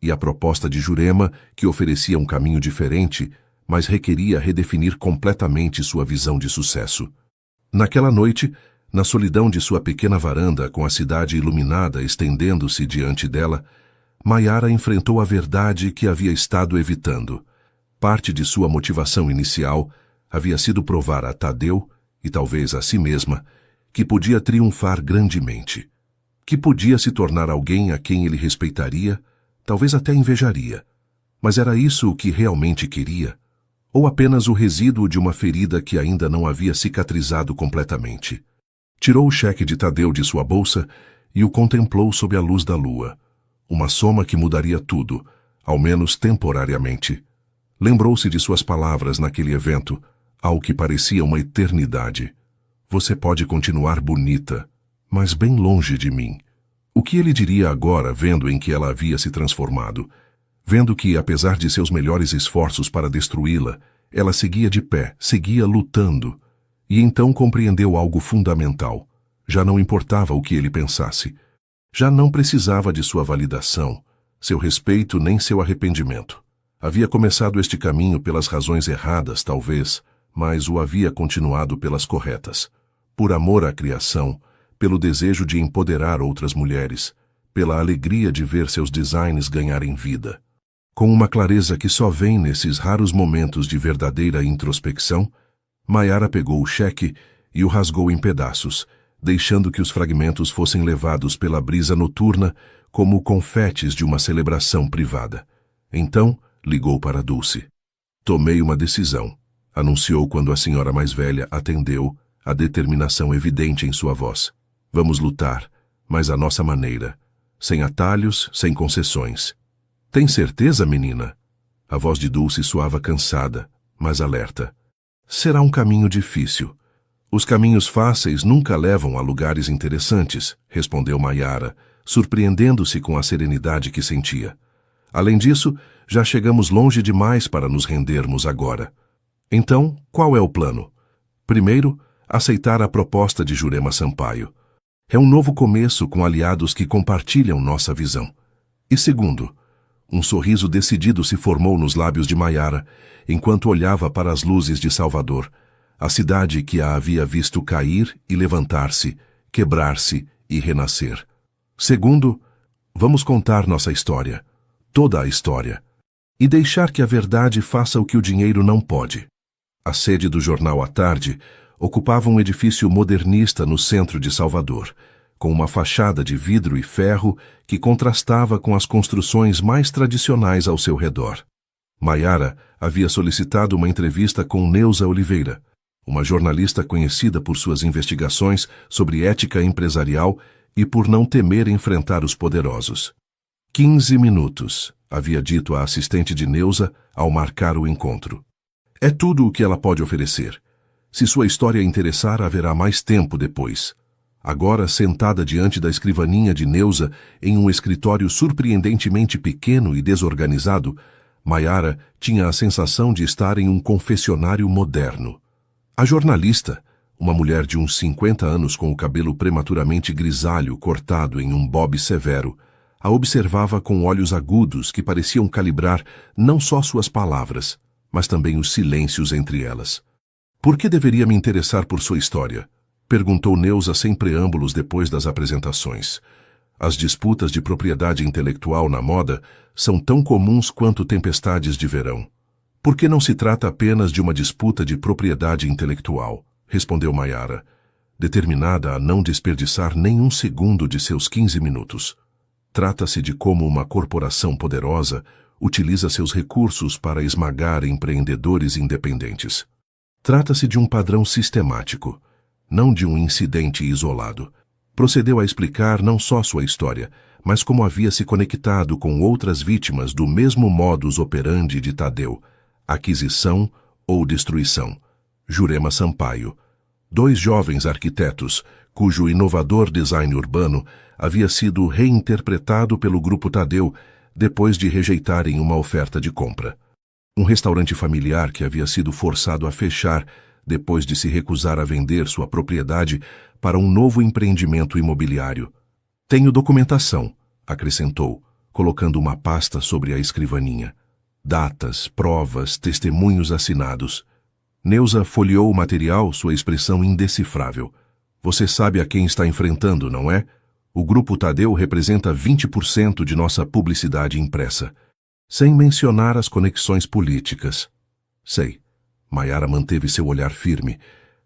[SPEAKER 1] E a proposta de Jurema, que oferecia um caminho diferente, mas requeria redefinir completamente sua visão de sucesso. Naquela noite, na solidão de sua pequena varanda com a cidade iluminada estendendo-se diante dela, Maiara enfrentou a verdade que havia estado evitando. Parte de sua motivação inicial havia sido provar a Tadeu, e talvez a si mesma, que podia triunfar grandemente, que podia se tornar alguém a quem ele respeitaria, talvez até invejaria. Mas era isso o que realmente queria? Ou apenas o resíduo de uma ferida que ainda não havia cicatrizado completamente? Tirou o cheque de Tadeu de sua bolsa e o contemplou sob a luz da lua. Uma soma que mudaria tudo, ao menos temporariamente. Lembrou-se de suas palavras naquele evento, ao que parecia uma eternidade. Você pode continuar bonita, mas bem longe de mim. O que ele diria agora, vendo em que ela havia se transformado? Vendo que, apesar de seus melhores esforços para destruí-la, ela seguia de pé, seguia lutando. E então compreendeu algo fundamental. Já não importava o que ele pensasse. Já não precisava de sua validação, seu respeito nem seu arrependimento. Havia começado este caminho pelas razões erradas, talvez, mas o havia continuado pelas corretas. Por amor à criação, pelo desejo de empoderar outras mulheres, pela alegria de ver seus designs ganharem vida. Com uma clareza que só vem nesses raros momentos de verdadeira introspecção, Mayara pegou o cheque e o rasgou em pedaços, deixando que os fragmentos fossem levados pela brisa noturna como confetes de uma celebração privada. Então, ligou para Dulce. Tomei uma decisão, anunciou quando a senhora mais velha atendeu, a determinação evidente em sua voz. Vamos lutar, mas à nossa maneira, sem atalhos, sem concessões. Tem certeza, menina? A voz de Dulce soava cansada, mas alerta. Será um caminho difícil. Os caminhos fáceis nunca levam a lugares interessantes, respondeu Mayara, surpreendendo-se com a serenidade que sentia. Além disso, já chegamos longe demais para nos rendermos agora. Então, qual é o plano? Primeiro, aceitar a proposta de Jurema Sampaio. É um novo começo com aliados que compartilham nossa visão. E segundo, um sorriso decidido se formou nos lábios de Mayara, enquanto olhava para as luzes de Salvador, a cidade que a havia visto cair e levantar-se, quebrar-se e renascer. Segundo, vamos contar nossa história, toda a história, e deixar que a verdade faça o que o dinheiro não pode. A sede do jornal à tarde ocupava um edifício modernista no centro de Salvador, com uma fachada de vidro e ferro que contrastava com as construções mais tradicionais ao seu redor. Mayara havia solicitado uma entrevista com Neuza Oliveira, uma jornalista conhecida por suas investigações sobre ética empresarial e por não temer enfrentar os poderosos. 15 minutos, havia dito a assistente de Neuza ao marcar o encontro. É tudo o que ela pode oferecer. Se sua história interessar, haverá mais tempo depois. Agora, sentada diante da escrivaninha de Neuza, em um escritório surpreendentemente pequeno e desorganizado, Mayara tinha a sensação de estar em um confessionário moderno. A jornalista, uma mulher de uns 50 anos com o cabelo prematuramente grisalho cortado em um bob severo, a observava com olhos agudos que pareciam calibrar não só suas palavras, mas também os silêncios entre elas. Por que deveria me interessar por sua história? Perguntou Neuza sem preâmbulos depois das apresentações. As disputas de propriedade intelectual na moda são tão comuns quanto tempestades de verão. Por que não se trata apenas de uma disputa de propriedade intelectual? Respondeu Mayara, determinada a não desperdiçar nenhum segundo de seus 15 minutos. Trata-se de como uma corporação poderosa utiliza seus recursos para esmagar empreendedores independentes. Trata-se de um padrão sistemático, não de um incidente isolado. Procedeu a explicar não só sua história, mas como havia se conectado com outras vítimas do mesmo modus operandi de Tadeu, aquisição ou destruição. Jurema Sampaio, 2 jovens arquitetos, cujo inovador design urbano havia sido reinterpretado pelo Grupo Tadeu depois de rejeitarem uma oferta de compra. Um restaurante familiar que havia sido forçado a fechar depois de se recusar a vender sua propriedade para um novo empreendimento imobiliário. Tenho documentação, acrescentou, colocando uma pasta sobre a escrivaninha. Datas, provas, testemunhos assinados. Neuza folheou o material, sua expressão indecifrável. Você sabe a quem está enfrentando, não é? O Grupo Tadeu representa 20% de nossa publicidade impressa. Sem mencionar as conexões políticas. Sei. Mayara manteve seu olhar firme.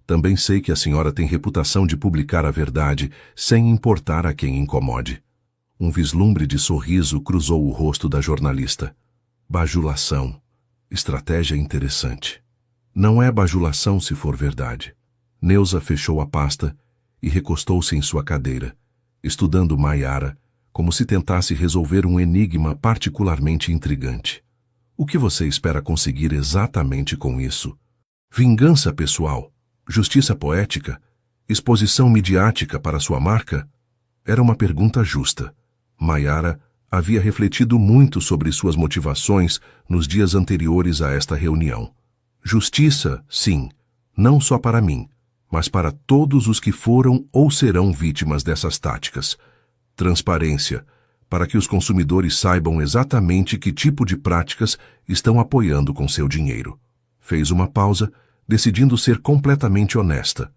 [SPEAKER 1] Também sei que a senhora tem reputação de publicar a verdade, sem importar a quem incomode. Um vislumbre de sorriso cruzou o rosto da jornalista. Bajulação. Estratégia interessante. Não é bajulação se for verdade. Neuza fechou a pasta e recostou-se em sua cadeira, estudando Mayara, como se tentasse resolver um enigma particularmente intrigante. O que você espera conseguir exatamente com isso? Vingança pessoal? Justiça poética? Exposição midiática para sua marca? Era uma pergunta justa. Maiara havia refletido muito sobre suas motivações nos dias anteriores a esta reunião. Justiça, sim, não só para mim, mas para todos os que foram ou serão vítimas dessas táticas. Transparência, para que os consumidores saibam exatamente que tipo de práticas estão apoiando com seu dinheiro. Fez uma pausa, decidindo ser completamente honesta.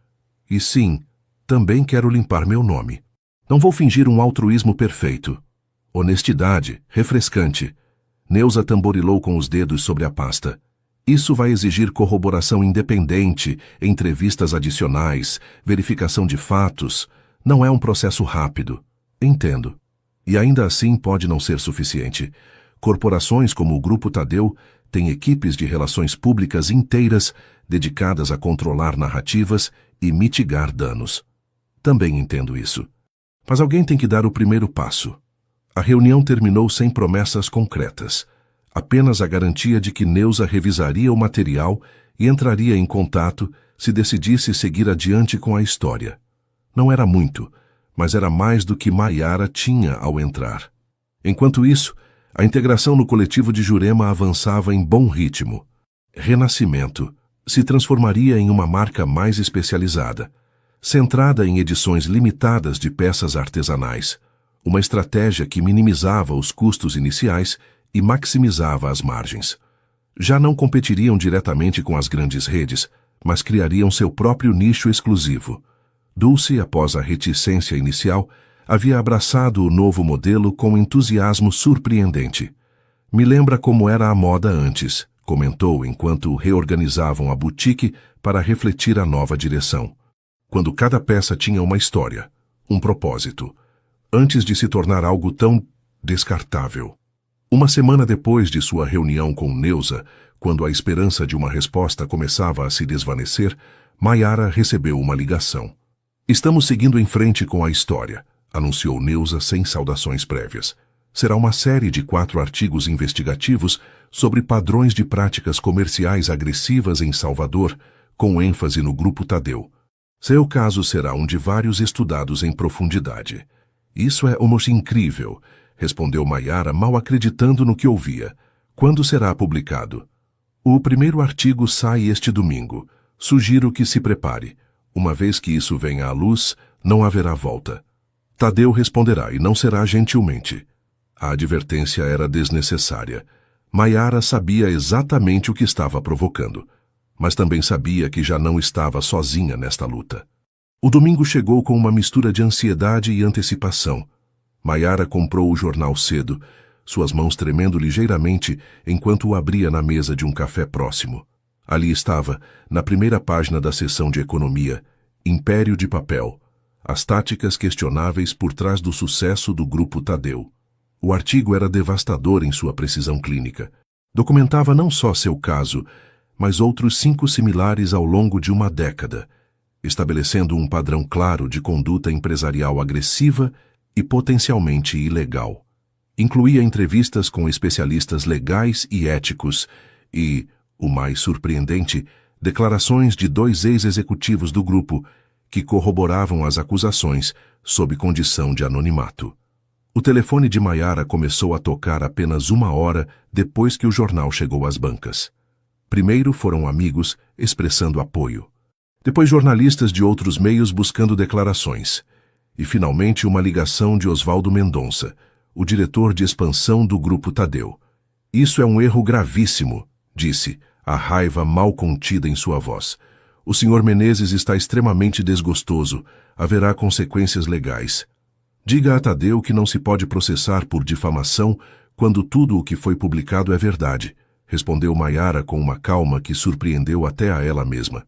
[SPEAKER 1] E sim, também quero limpar meu nome. Não vou fingir um altruísmo perfeito. Honestidade, refrescante. Neuza tamborilou com os dedos sobre a pasta. Isso vai exigir corroboração independente, entrevistas adicionais, verificação de fatos. Não é um processo rápido. Entendo. E ainda assim pode não ser suficiente. Corporações como o Grupo Tadeu têm equipes de relações públicas inteiras dedicadas a controlar narrativas e mitigar danos. Também entendo isso. Mas alguém tem que dar o primeiro passo. A reunião terminou sem promessas concretas. Apenas a garantia de que Neuza revisaria o material e entraria em contato se decidisse seguir adiante com a história. Não era muito, mas era mais do que Maiara tinha ao entrar. Enquanto isso, a integração no coletivo de Jurema avançava em bom ritmo. Renascimento se transformaria em uma marca mais especializada, centrada em edições limitadas de peças artesanais, uma estratégia que minimizava os custos iniciais e maximizava as margens. Já não competiriam diretamente com as grandes redes, mas criariam seu próprio nicho exclusivo. Dulce, após a reticência inicial, havia abraçado o novo modelo com entusiasmo surpreendente. Me lembra como era a moda antes, comentou enquanto reorganizavam a boutique para refletir a nova direção. Quando cada peça tinha uma história, um propósito, antes de se tornar algo tão descartável. Uma semana depois de sua reunião com Neuza, quando a esperança de uma resposta começava a se desvanecer, Maiara recebeu uma ligação. Estamos seguindo em frente com a história, anunciou Neuza sem saudações prévias. Será uma série de 4 artigos investigativos sobre padrões de práticas comerciais agressivas em Salvador, com ênfase no Grupo Tadeu. Seu caso será um de vários estudados em profundidade. Isso é incrível, respondeu Maiara, mal acreditando no que ouvia. Quando será publicado? O primeiro artigo sai este domingo. Sugiro que se prepare. Uma vez que isso venha à luz, não haverá volta. Tadeu responderá e não será gentilmente. A advertência era desnecessária. Maiara sabia exatamente o que estava provocando, mas também sabia que já não estava sozinha nesta luta. O domingo chegou com uma mistura de ansiedade e antecipação. Maiara comprou o jornal cedo, suas mãos tremendo ligeiramente enquanto o abria na mesa de um café próximo. Ali estava, na primeira página da seção de economia, Império de Papel, as táticas questionáveis por trás do sucesso do Grupo Tadeu. O artigo era devastador em sua precisão clínica. Documentava não só seu caso, mas outros 5 similares ao longo de uma década, estabelecendo um padrão claro de conduta empresarial agressiva e potencialmente ilegal. Incluía entrevistas com especialistas legais e éticos e, o mais surpreendente, declarações de 2 ex-executivos do grupo que corroboravam as acusações sob condição de anonimato. O telefone de Maiara começou a tocar apenas 1 hora depois que o jornal chegou às bancas. Primeiro foram amigos expressando apoio. Depois jornalistas de outros meios buscando declarações. E finalmente uma ligação de Osvaldo Mendonça, o diretor de expansão do Grupo Tadeu. Isso é um erro gravíssimo, disse, a raiva mal contida em sua voz. O Sr. Menezes está extremamente desgostoso. Haverá consequências legais. Diga a Tadeu que não se pode processar por difamação quando tudo o que foi publicado é verdade, respondeu Maiara com uma calma que surpreendeu até a ela mesma.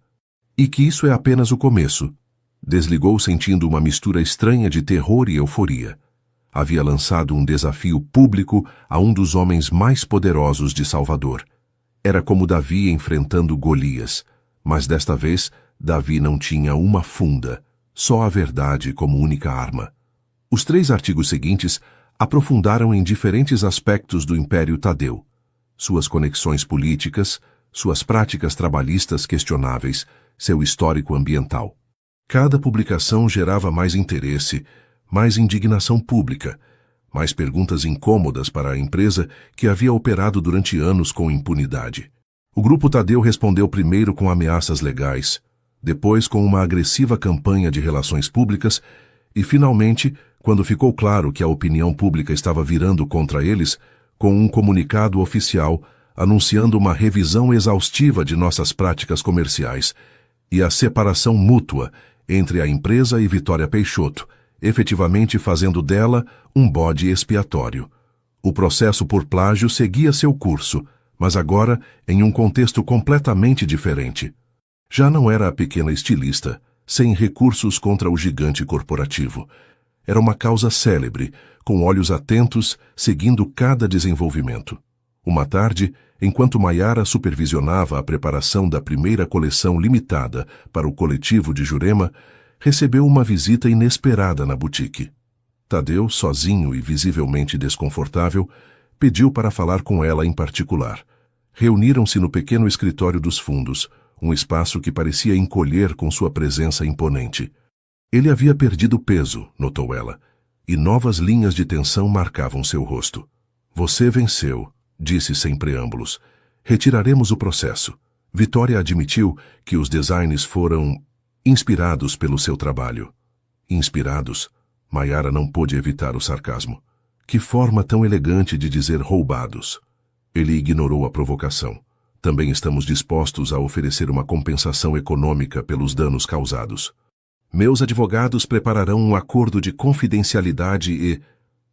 [SPEAKER 1] E que isso é apenas o começo. Desligou sentindo uma mistura estranha de terror e euforia. Havia lançado um desafio público a um dos homens mais poderosos de Salvador. Era como Davi enfrentando Golias, mas desta vez Davi não tinha uma funda, só a verdade como única arma. Os 3 artigos seguintes aprofundaram em diferentes aspectos do Império Tadeu. Suas conexões políticas, suas práticas trabalhistas questionáveis, seu histórico ambiental. Cada publicação gerava mais interesse, mais indignação pública, mais perguntas incômodas para a empresa que havia operado durante anos com impunidade. O Grupo Tadeu respondeu primeiro com ameaças legais, depois com uma agressiva campanha de relações públicas e, finalmente, quando ficou claro que a opinião pública estava virando contra eles, com um comunicado oficial anunciando uma revisão exaustiva de nossas práticas comerciais e a separação mútua entre a empresa e Vitória Peixoto, efetivamente fazendo dela um bode expiatório. O processo por plágio seguia seu curso, mas agora em um contexto completamente diferente. Já não era a pequena estilista, sem recursos contra o gigante corporativo. Era uma causa célebre, com olhos atentos, seguindo cada desenvolvimento. Uma tarde, enquanto Maiara supervisionava a preparação da primeira coleção limitada para o coletivo de Jurema, recebeu uma visita inesperada na boutique. Tadeu, sozinho e visivelmente desconfortável, pediu para falar com ela em particular. Reuniram-se no pequeno escritório dos fundos, um espaço que parecia encolher com sua presença imponente. Ele havia perdido peso, notou ela, e novas linhas de tensão marcavam seu rosto. Você venceu, disse sem preâmbulos. Retiraremos o processo. Vitória admitiu que os designs foram inspirados pelo seu trabalho. Inspirados? Maiara não pôde evitar o sarcasmo. Que forma tão elegante de dizer roubados. Ele ignorou a provocação. Também estamos dispostos a oferecer uma compensação econômica pelos danos causados. Meus advogados prepararão um acordo de confidencialidade e...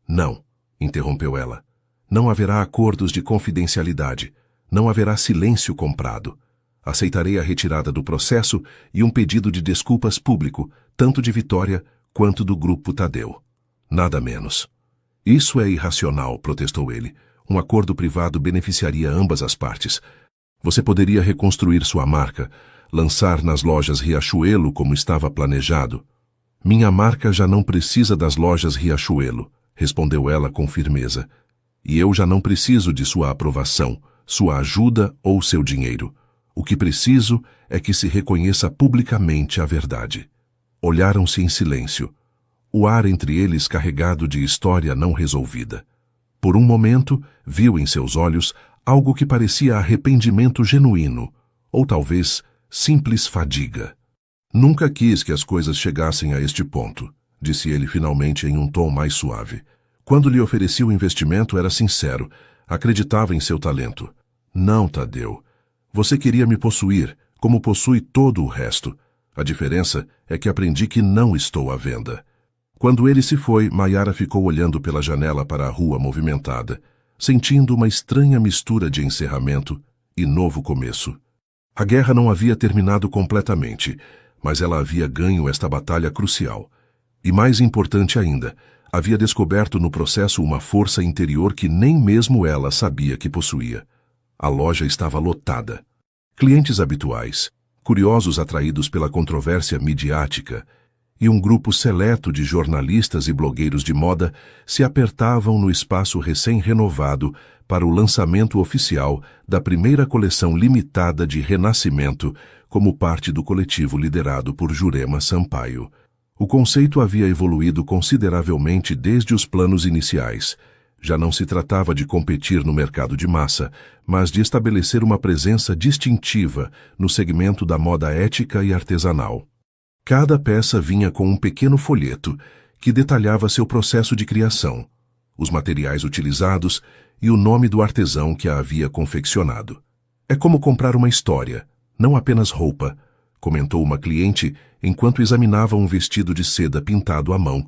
[SPEAKER 1] Não, interrompeu ela. Não haverá acordos de confidencialidade. Não haverá silêncio comprado. Aceitarei a retirada do processo e um pedido de desculpas público, tanto de Vitória quanto do Grupo Tadeu. Nada menos. Isso é irracional, protestou ele. Um acordo privado beneficiaria ambas as partes. Você poderia reconstruir sua marca, lançar nas lojas Riachuelo como estava planejado. Minha marca já não precisa das lojas Riachuelo, respondeu ela com firmeza. E eu já não preciso de sua aprovação, sua ajuda ou seu dinheiro. O que preciso é que se reconheça publicamente a verdade. Olharam-se em silêncio, o ar entre eles carregado de história não resolvida. Por um momento, viu em seus olhos algo que parecia arrependimento genuíno, ou talvez simples fadiga. Nunca quis que as coisas chegassem a este ponto, disse ele finalmente em um tom mais suave. Quando lhe ofereci o investimento, era sincero, acreditava em seu talento. Não, Tadeu. Você queria me possuir, como possui todo o resto. A diferença é que aprendi que não estou à venda. Quando ele se foi, Maiara ficou olhando pela janela para a rua movimentada, sentindo uma estranha mistura de encerramento e novo começo. A guerra não havia terminado completamente, mas ela havia ganho esta batalha crucial. E mais importante ainda, havia descoberto no processo uma força interior que nem mesmo ela sabia que possuía. A loja estava lotada. Clientes habituais, curiosos atraídos pela controvérsia midiática, e um grupo seleto de jornalistas e blogueiros de moda se apertavam no espaço recém-renovado para o lançamento oficial da primeira coleção limitada de Renascimento como parte do coletivo liderado por Jurema Sampaio. O conceito havia evoluído consideravelmente desde os planos iniciais. Já não se tratava de competir no mercado de massa, mas de estabelecer uma presença distintiva no segmento da moda ética e artesanal. Cada peça vinha com um pequeno folheto que detalhava seu processo de criação, os materiais utilizados e o nome do artesão que a havia confeccionado. É como comprar uma história, não apenas roupa, comentou uma cliente enquanto examinava um vestido de seda pintado à mão,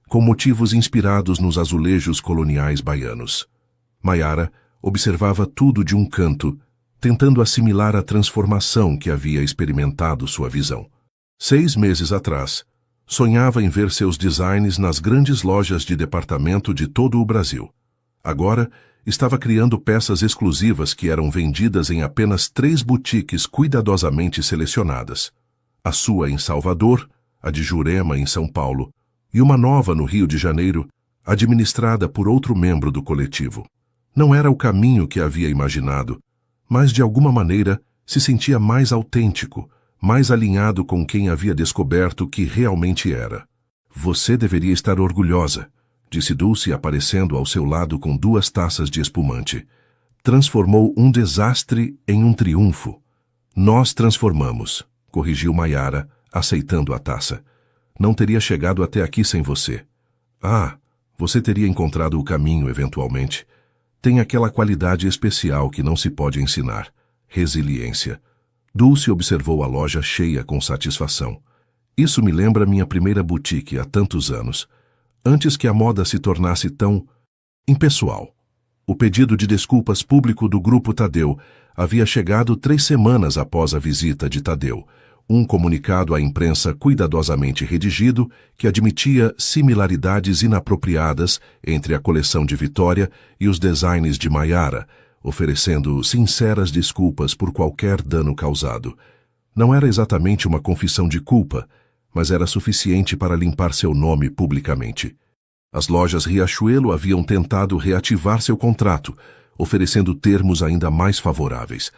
[SPEAKER 1] com motivos inspirados nos azulejos coloniais baianos. Maiara observava tudo de um canto, tentando assimilar a transformação que havia experimentado sua visão. 6 meses atrás, sonhava em ver seus designs nas grandes lojas de departamento de todo o Brasil. Agora, estava criando peças exclusivas que eram vendidas em apenas 3 boutiques cuidadosamente selecionadas. A sua em Salvador, a de Jurema em São Paulo, e uma nova no Rio de Janeiro, administrada por outro membro do coletivo. Não era o caminho que havia imaginado, mas de alguma maneira se sentia mais autêntico, mais alinhado com quem havia descoberto que realmente era. Você deveria estar orgulhosa, disse Dulce aparecendo ao seu lado com 2 taças de espumante. Transformou um desastre em um triunfo. Nós transformamos, corrigiu Mayara, aceitando a taça. Não teria chegado até aqui sem você. Ah, você teria encontrado o caminho eventualmente. Tem aquela qualidade especial que não se pode ensinar. Resiliência. Dulce observou a loja cheia com satisfação. Isso me lembra minha primeira boutique há tantos anos, antes que a moda se tornasse tão impessoal. O pedido de desculpas público do Grupo Tadeu havia chegado 3 semanas após a visita de Tadeu, um comunicado à imprensa cuidadosamente redigido que admitia similaridades inapropriadas entre a coleção de Vitória e os designs de Mayara, oferecendo sinceras desculpas por qualquer dano causado. Não era exatamente uma confissão de culpa, mas era suficiente para limpar seu nome publicamente. As lojas Riachuelo haviam tentado reativar seu contrato, oferecendo termos ainda mais favoráveis.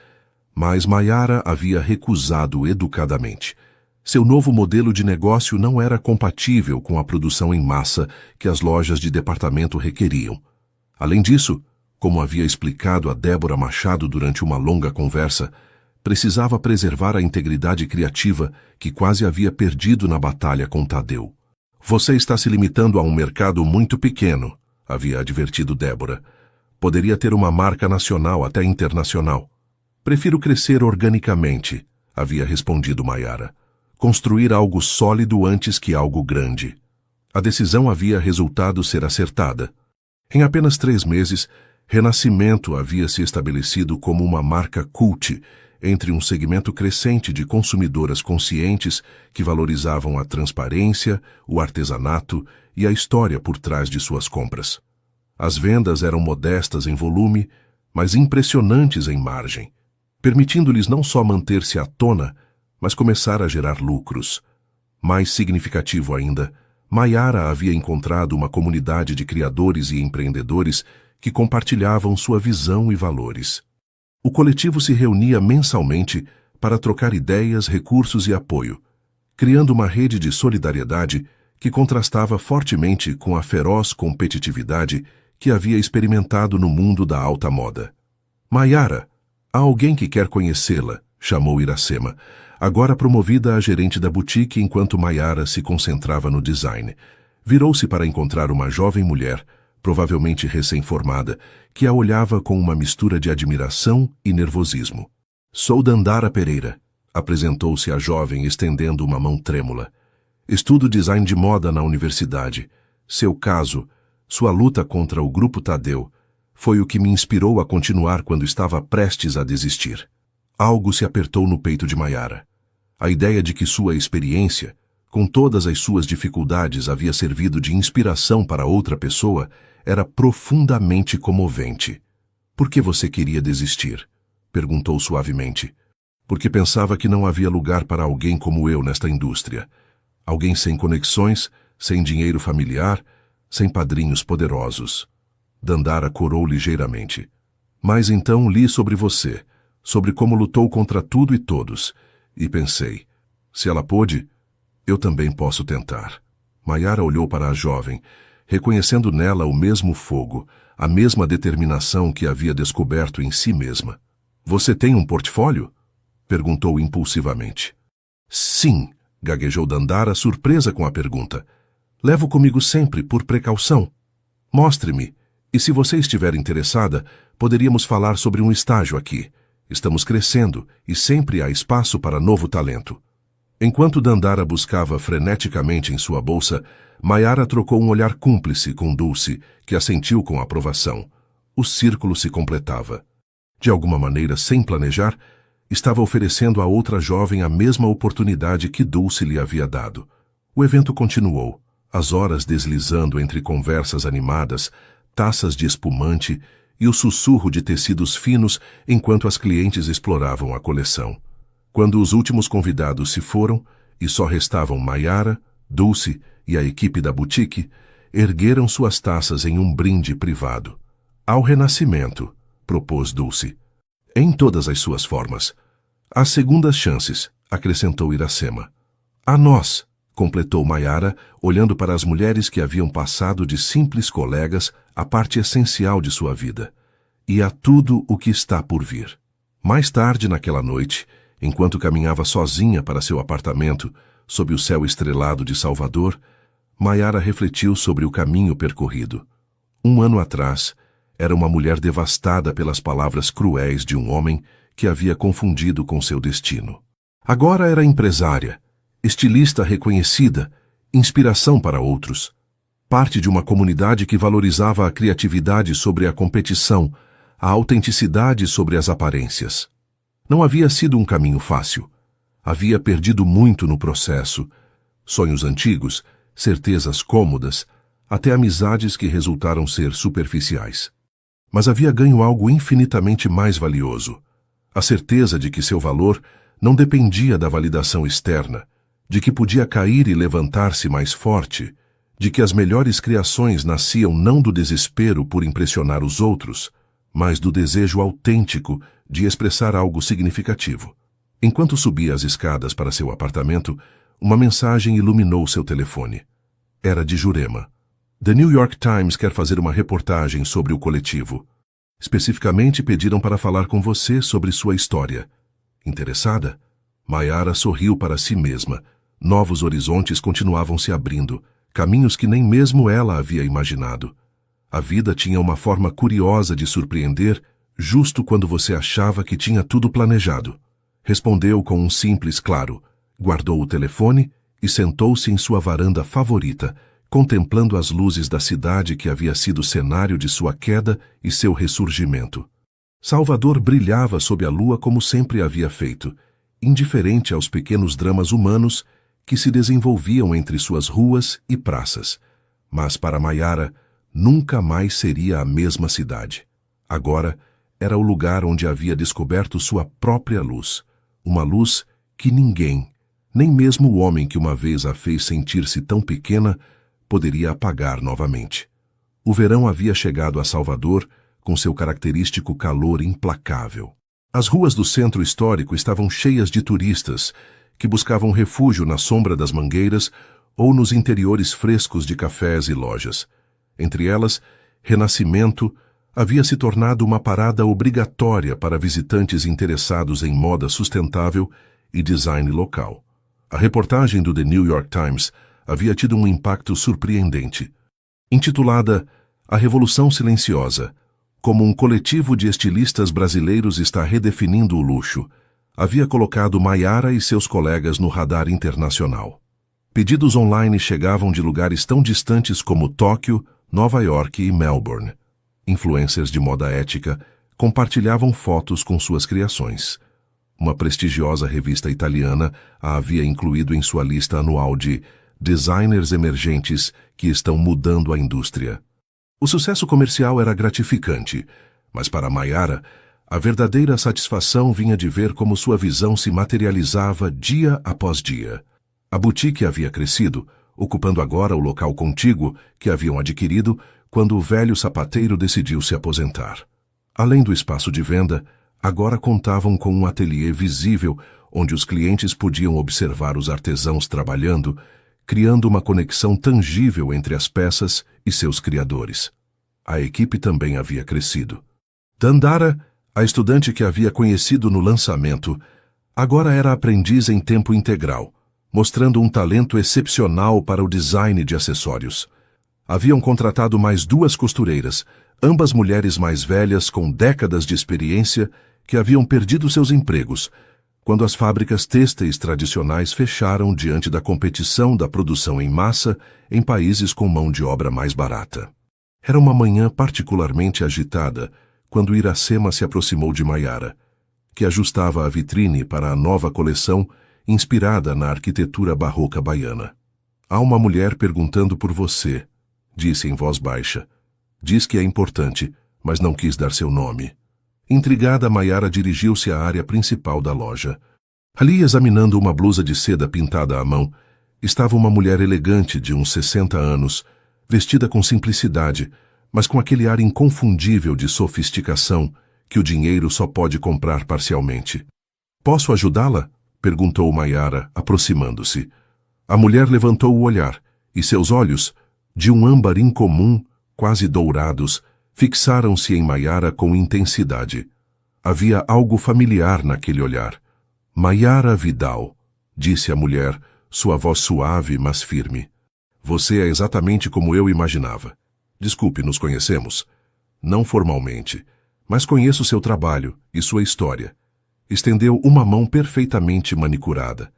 [SPEAKER 1] Mas Mayara havia recusado educadamente. Seu novo modelo de negócio não era compatível com a produção em massa que as lojas de departamento requeriam. Além disso, como havia explicado a Débora Machado durante uma longa conversa, precisava preservar a integridade criativa que quase havia perdido na batalha com Tadeu. Você está se limitando a um mercado muito pequeno, havia advertido Débora. Poderia ter uma marca nacional até internacional. Prefiro crescer organicamente, havia respondido Mayara. Construir algo sólido antes que algo grande. A decisão havia resultado ser acertada. Em apenas 3 meses, Renascimento havia se estabelecido como uma marca cult entre um segmento crescente de consumidoras conscientes que valorizavam a transparência, o artesanato e a história por trás de suas compras. As vendas eram modestas em volume, mas impressionantes em margem, permitindo-lhes não só manter-se à tona, mas começar a gerar lucros. Mais significativo ainda, Mayara havia encontrado uma comunidade de criadores e empreendedores que compartilhavam sua visão e valores. O coletivo se reunia mensalmente para trocar ideias, recursos e apoio, criando uma rede de solidariedade que contrastava fortemente com a feroz competitividade que havia experimentado no mundo da alta moda. Mayara, há alguém que quer conhecê-la, chamou Iracema, agora promovida a gerente da boutique enquanto Mayara se concentrava no design. Virou-se para encontrar uma jovem mulher, provavelmente recém-formada, que a olhava com uma mistura de admiração e nervosismo. Sou Dandara Pereira, apresentou-se a jovem estendendo uma mão trêmula. Estudo design de moda na universidade. Seu caso, sua luta contra o Grupo Tadeu, foi o que me inspirou a continuar quando estava prestes a desistir. Algo se apertou no peito de Mayara. A ideia de que sua experiência, com todas as suas dificuldades, havia servido de inspiração para outra pessoa, era profundamente comovente. Por que você queria desistir? Perguntou suavemente. Porque pensava que não havia lugar para alguém como eu nesta indústria. Alguém sem conexões, sem dinheiro familiar, sem padrinhos poderosos. Dandara corou ligeiramente. Mas então li sobre você, sobre como lutou contra tudo e todos, e pensei, se ela pôde, eu também posso tentar. Mayara olhou para a jovem, reconhecendo nela o mesmo fogo, a mesma determinação que havia descoberto em si mesma. Você tem um portfólio? Perguntou impulsivamente. Sim, gaguejou Dandara, surpresa com a pergunta. Levo comigo sempre, por precaução. Mostre-me, e se você estiver interessada, poderíamos falar sobre um estágio aqui. Estamos crescendo, e sempre há espaço para novo talento. Enquanto Dandara buscava freneticamente em sua bolsa, Mayara trocou um olhar cúmplice com Dulce, que assentiu com aprovação. O círculo se completava. De alguma maneira, sem planejar, estava oferecendo à outra jovem a mesma oportunidade que Dulce lhe havia dado. O evento continuou, as horas deslizando entre conversas animadas, taças de espumante e o sussurro de tecidos finos enquanto as clientes exploravam a coleção. Quando os últimos convidados se foram, e só restavam Mayara, Dulce e a equipe da boutique, ergueram suas taças em um brinde privado. Ao renascimento, propôs Dulce. Em todas as suas formas. As segundas chances, acrescentou Iracema. A nós, completou Maiara, olhando para as mulheres que haviam passado de simples colegas à parte essencial de sua vida. E a tudo o que está por vir. Mais tarde naquela noite, enquanto caminhava sozinha para seu apartamento, sob o céu estrelado de Salvador, Maiara refletiu sobre o caminho percorrido. 1 ano atrás, era uma mulher devastada pelas palavras cruéis de um homem que havia confundido com seu destino. Agora era empresária, estilista reconhecida, inspiração para outros. Parte de uma comunidade que valorizava a criatividade sobre a competição, a autenticidade sobre as aparências. Não havia sido um caminho fácil. Havia perdido muito no processo. Sonhos antigos, certezas cômodas, até amizades que resultaram ser superficiais. Mas havia ganho algo infinitamente mais valioso. A certeza de que seu valor não dependia da validação externa, de que podia cair e levantar-se mais forte, de que as melhores criações nasciam não do desespero por impressionar os outros, mas do desejo autêntico de expressar algo significativo. Enquanto subia as escadas para seu apartamento, uma mensagem iluminou seu telefone. Era de Jurema. The New York Times quer fazer uma reportagem sobre o coletivo. Especificamente pediram para falar com você sobre sua história. Interessada? Maiara sorriu para si mesma. Novos horizontes continuavam se abrindo, caminhos que nem mesmo ela havia imaginado. A vida tinha uma forma curiosa de surpreender, justo quando você achava que tinha tudo planejado. Respondeu com um simples claro, guardou o telefone e sentou-se em sua varanda favorita, contemplando as luzes da cidade que havia sido cenário de sua queda e seu ressurgimento. Salvador brilhava sob a lua como sempre havia feito, indiferente aos pequenos dramas humanos que se desenvolviam entre suas ruas e praças. Mas para Maiara, nunca mais seria a mesma cidade. Agora, era o lugar onde havia descoberto sua própria luz. Uma luz que ninguém, nem mesmo o homem que uma vez a fez sentir-se tão pequena, poderia apagar novamente. O verão havia chegado a Salvador com seu característico calor implacável. As ruas do centro histórico estavam cheias de turistas que buscavam refúgio na sombra das mangueiras ou nos interiores frescos de cafés e lojas. Entre elas, Renascimento havia se tornado uma parada obrigatória para visitantes interessados em moda sustentável e design local. A reportagem do The New York Times havia tido um impacto surpreendente. Intitulada A Revolução Silenciosa, como um coletivo de estilistas brasileiros está redefinindo o luxo, havia colocado Maiara e seus colegas no radar internacional. Pedidos online chegavam de lugares tão distantes como Tóquio, Nova York e Melbourne. Influencers de moda ética compartilhavam fotos com suas criações. Uma prestigiosa revista italiana a havia incluído em sua lista anual de designers emergentes que estão mudando a indústria. O sucesso comercial era gratificante, mas para Maiara, a verdadeira satisfação vinha de ver como sua visão se materializava dia após dia. A boutique havia crescido, ocupando agora o local contíguo que haviam adquirido quando o velho sapateiro decidiu se aposentar. Além do espaço de venda, agora contavam com um ateliê visível onde os clientes podiam observar os artesãos trabalhando, criando uma conexão tangível entre as peças e seus criadores. A equipe também havia crescido. Dandara, a estudante que havia conhecido no lançamento, agora era aprendiz em tempo integral, mostrando um talento excepcional para o design de acessórios. Haviam contratado mais 2 costureiras, ambas mulheres mais velhas com décadas de experiência que haviam perdido seus empregos, quando as fábricas têxteis tradicionais fecharam diante da competição da produção em massa em países com mão de obra mais barata. Era uma manhã particularmente agitada quando Iracema se aproximou de Maiara, que ajustava a vitrine para a nova coleção inspirada na arquitetura barroca baiana. Há uma mulher perguntando por você, disse em voz baixa. Diz que é importante, mas não quis dar seu nome. Intrigada, Maiara dirigiu-se à área principal da loja. Ali, examinando uma blusa de seda pintada à mão, estava uma mulher elegante de uns 60 anos, vestida com simplicidade, mas com aquele ar inconfundível de sofisticação que o dinheiro só pode comprar parcialmente. Posso ajudá-la? Perguntou Maiara, aproximando-se. A mulher levantou o olhar, e seus olhos, de um âmbar incomum, quase dourados, fixaram-se em Maiara com intensidade. Havia algo familiar naquele olhar. Maiara Vidal, disse a mulher, sua voz suave, mas firme. Você é exatamente como eu imaginava. Desculpe, nos conhecemos? Não formalmente, mas conheço seu trabalho e sua história. Estendeu uma mão perfeitamente manicurada.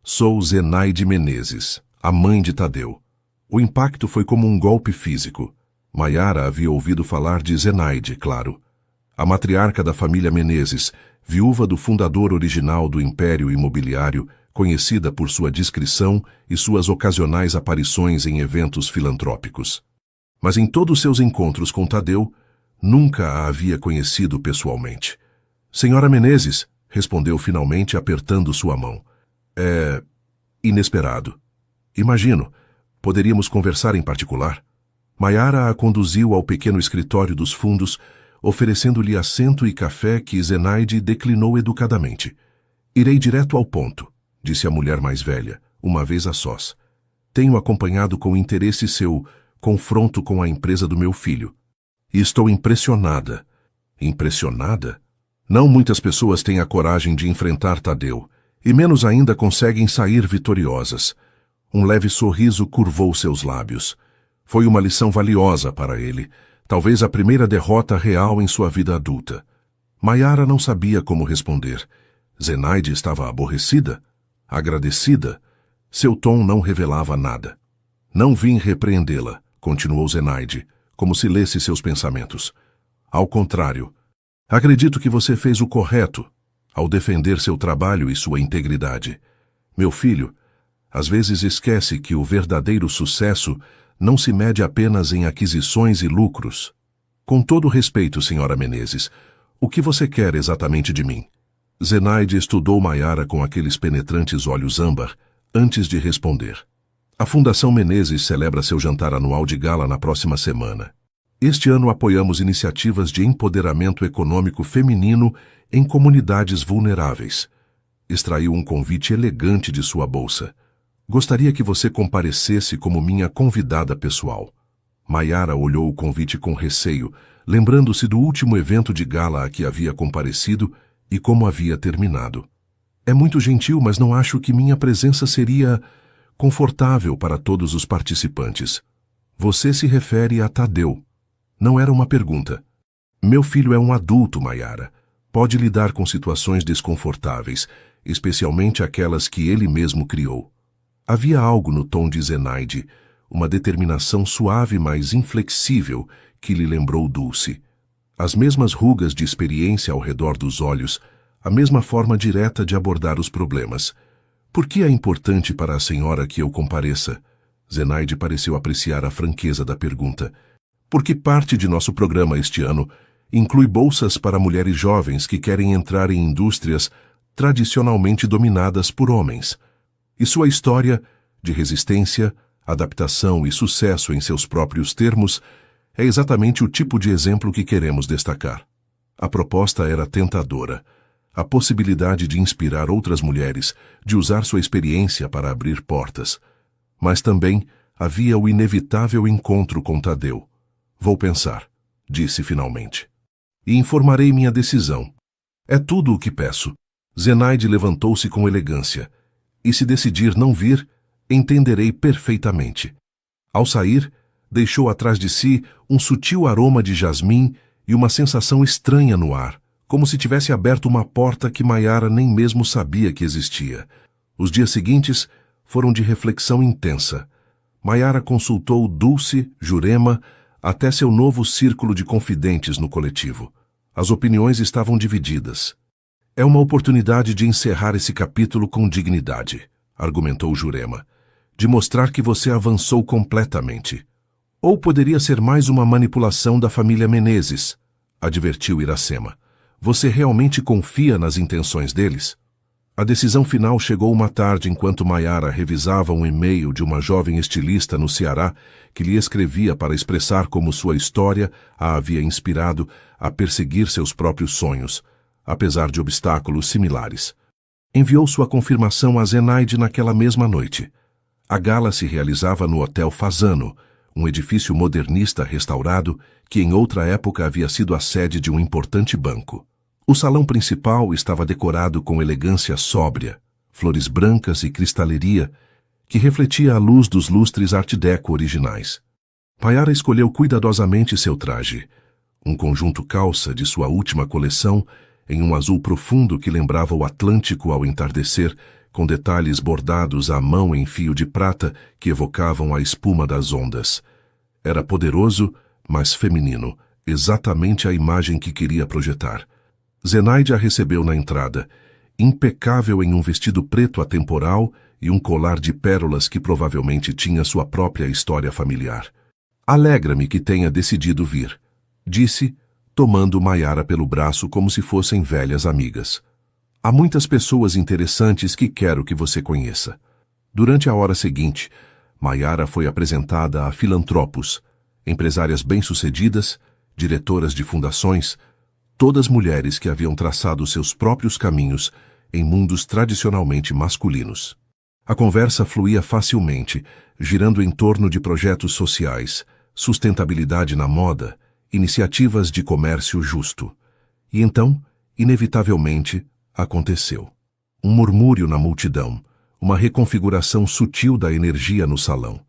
[SPEAKER 1] Sou Zenaide Menezes, a mãe de Tadeu. O impacto foi como um golpe físico. Maiara havia ouvido falar de Zenaide, claro. A matriarca da família Menezes, viúva do fundador original do Império Imobiliário, conhecida por sua discrição e suas ocasionais aparições em eventos filantrópicos. Mas em todos seus encontros com Tadeu, nunca a havia conhecido pessoalmente. Senhora Menezes, respondeu finalmente apertando sua mão. É inesperado. Imagino. Poderíamos conversar em particular? Maiara a conduziu ao pequeno escritório dos fundos, oferecendo-lhe assento e café que Zenaide declinou educadamente. Irei direto ao ponto, disse a mulher mais velha, uma vez a sós. Tenho acompanhado com interesse seu confronto com a empresa do meu filho. E estou impressionada. Impressionada? Não muitas pessoas têm a coragem de enfrentar Tadeu, e menos ainda conseguem sair vitoriosas. Um leve sorriso curvou seus lábios. Foi uma lição valiosa para ele, talvez a primeira derrota real em sua vida adulta. Maiara não sabia como responder. Zenaide estava aborrecida? Agradecida? Seu tom não revelava nada. Não vim repreendê-la, continuou Zenaide, como se lesse seus pensamentos. Ao contrário, acredito que você fez o correto ao defender seu trabalho e sua integridade. Meu filho, às vezes esquece que o verdadeiro sucesso não se mede apenas em aquisições e lucros. Com todo respeito, senhora Menezes, o que você quer exatamente de mim? Zenaide estudou Maiara com aqueles penetrantes olhos âmbar, antes de responder. A Fundação Menezes celebra seu jantar anual de gala na próxima semana. Este ano apoiamos iniciativas de empoderamento econômico feminino em comunidades vulneráveis. Extraiu um convite elegante de sua bolsa. Gostaria que você comparecesse como minha convidada pessoal. Maiara olhou o convite com receio, lembrando-se do último evento de gala a que havia comparecido e como havia terminado. É muito gentil, mas não acho que minha presença seria confortável para todos os participantes. Você se refere a Tadeu. Não era uma pergunta. Meu filho é um adulto, Maiara. Pode lidar com situações desconfortáveis, especialmente aquelas que ele mesmo criou. Havia algo no tom de Zenaide, uma determinação suave, mas inflexível, que lhe lembrou Dulce. As mesmas rugas de experiência ao redor dos olhos, a mesma forma direta de abordar os problemas. Por que é importante para a senhora que eu compareça? Zenaide pareceu apreciar a franqueza da pergunta. Porque parte de nosso programa este ano inclui bolsas para mulheres jovens que querem entrar em indústrias tradicionalmente dominadas por homens. E sua história de resistência, adaptação e sucesso em seus próprios termos é exatamente o tipo de exemplo que queremos destacar. A proposta era tentadora. A possibilidade de inspirar outras mulheres, de usar sua experiência para abrir portas. Mas também havia o inevitável encontro com Tadeu. Vou pensar, disse finalmente. E informarei minha decisão. É tudo o que peço. Zenaide levantou-se com elegância. E se decidir não vir, entenderei perfeitamente. Ao sair, deixou atrás de si um sutil aroma de jasmim e uma sensação estranha no ar, como se tivesse aberto uma porta que Maiara nem mesmo sabia que existia. Os dias seguintes foram de reflexão intensa. Maiara consultou Dulce, Jurema, até seu novo círculo de confidentes no coletivo. As opiniões estavam divididas. É uma oportunidade de encerrar esse capítulo com dignidade, argumentou Jurema, de mostrar que você avançou completamente. Ou poderia ser mais uma manipulação da família Menezes, advertiu Iracema. Você realmente confia nas intenções deles? A decisão final chegou uma tarde enquanto Maiara revisava um e-mail de uma jovem estilista no Ceará que lhe escrevia para expressar como sua história a havia inspirado a perseguir seus próprios sonhos, apesar de obstáculos similares. Enviou sua confirmação a Zenaide naquela mesma noite. A gala se realizava no Hotel Fasano, um edifício modernista restaurado que em outra época havia sido a sede de um importante banco. O salão principal estava decorado com elegância sóbria, flores brancas e cristaleria, que refletia a luz dos lustres Art Deco originais. Mayara escolheu cuidadosamente seu traje, um conjunto calça de sua última coleção, em um azul profundo que lembrava o Atlântico ao entardecer, com detalhes bordados à mão em fio de prata que evocavam a espuma das ondas. Era poderoso, mas feminino, exatamente a imagem que queria projetar. Zenaide a recebeu na entrada, impecável em um vestido preto atemporal e um colar de pérolas que provavelmente tinha sua própria história familiar. Alegra-me que tenha decidido vir, disse, tomando Mayara pelo braço como se fossem velhas amigas. Há muitas pessoas interessantes que quero que você conheça. Durante a hora seguinte, Mayara foi apresentada a filantropos, empresárias bem-sucedidas, diretoras de fundações, todas mulheres que haviam traçado seus próprios caminhos em mundos tradicionalmente masculinos. A conversa fluía facilmente, girando em torno de projetos sociais, sustentabilidade na moda, iniciativas de comércio justo. E então, inevitavelmente, aconteceu. Um murmúrio na multidão, uma reconfiguração sutil da energia no salão.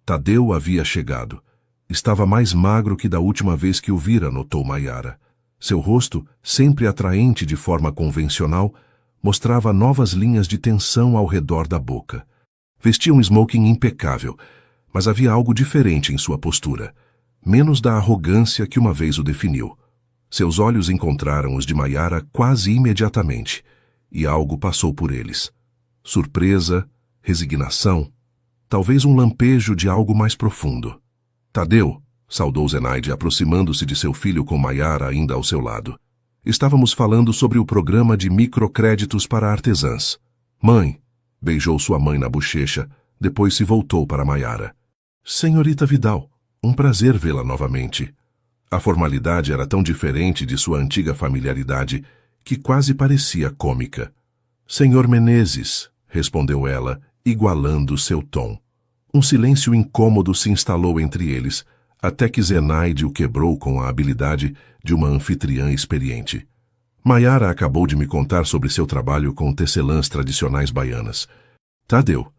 [SPEAKER 1] Tadeu havia chegado. Estava mais magro que da última vez que o vira, notou Mayara. Seu rosto, sempre atraente de forma convencional, mostrava novas linhas de tensão ao redor da boca. Vestia um smoking impecável, mas havia algo diferente em sua postura, menos da arrogância que uma vez o definiu. Seus olhos encontraram os de Mayara quase imediatamente, e algo passou por eles. Surpresa, resignação, talvez um lampejo de algo mais profundo. Tadeu, saudou Zenaide, aproximando-se de seu filho com Mayara ainda ao seu lado. Estávamos falando sobre o programa de microcréditos para artesãs. Mãe, beijou sua mãe na bochecha, depois se voltou para Mayara. Senhorita Vidal, um prazer vê-la novamente. A formalidade era tão diferente de sua antiga familiaridade que quase parecia cômica. Senhor Menezes, respondeu ela, igualando seu tom. Um silêncio incômodo se instalou entre eles, até que Zenaide o quebrou com a habilidade de uma anfitriã experiente. Mayara acabou de me contar sobre seu trabalho com tecelãs tradicionais baianas. Tadeu,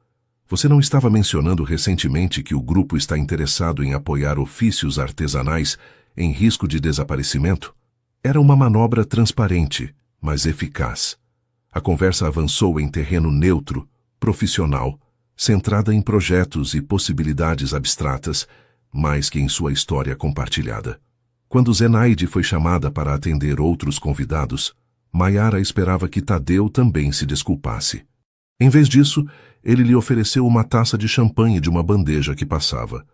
[SPEAKER 1] você não estava mencionando recentemente que o grupo está interessado em apoiar ofícios artesanais em risco de desaparecimento? Era uma manobra transparente, mas eficaz. A conversa avançou em terreno neutro, profissional, centrada em projetos e possibilidades abstratas, mais que em sua história compartilhada. Quando Zenaide foi chamada para atender outros convidados, Mayara esperava que Tadeu também se desculpasse. Em vez disso, ele lhe ofereceu uma taça de champanhe de uma bandeja que passava.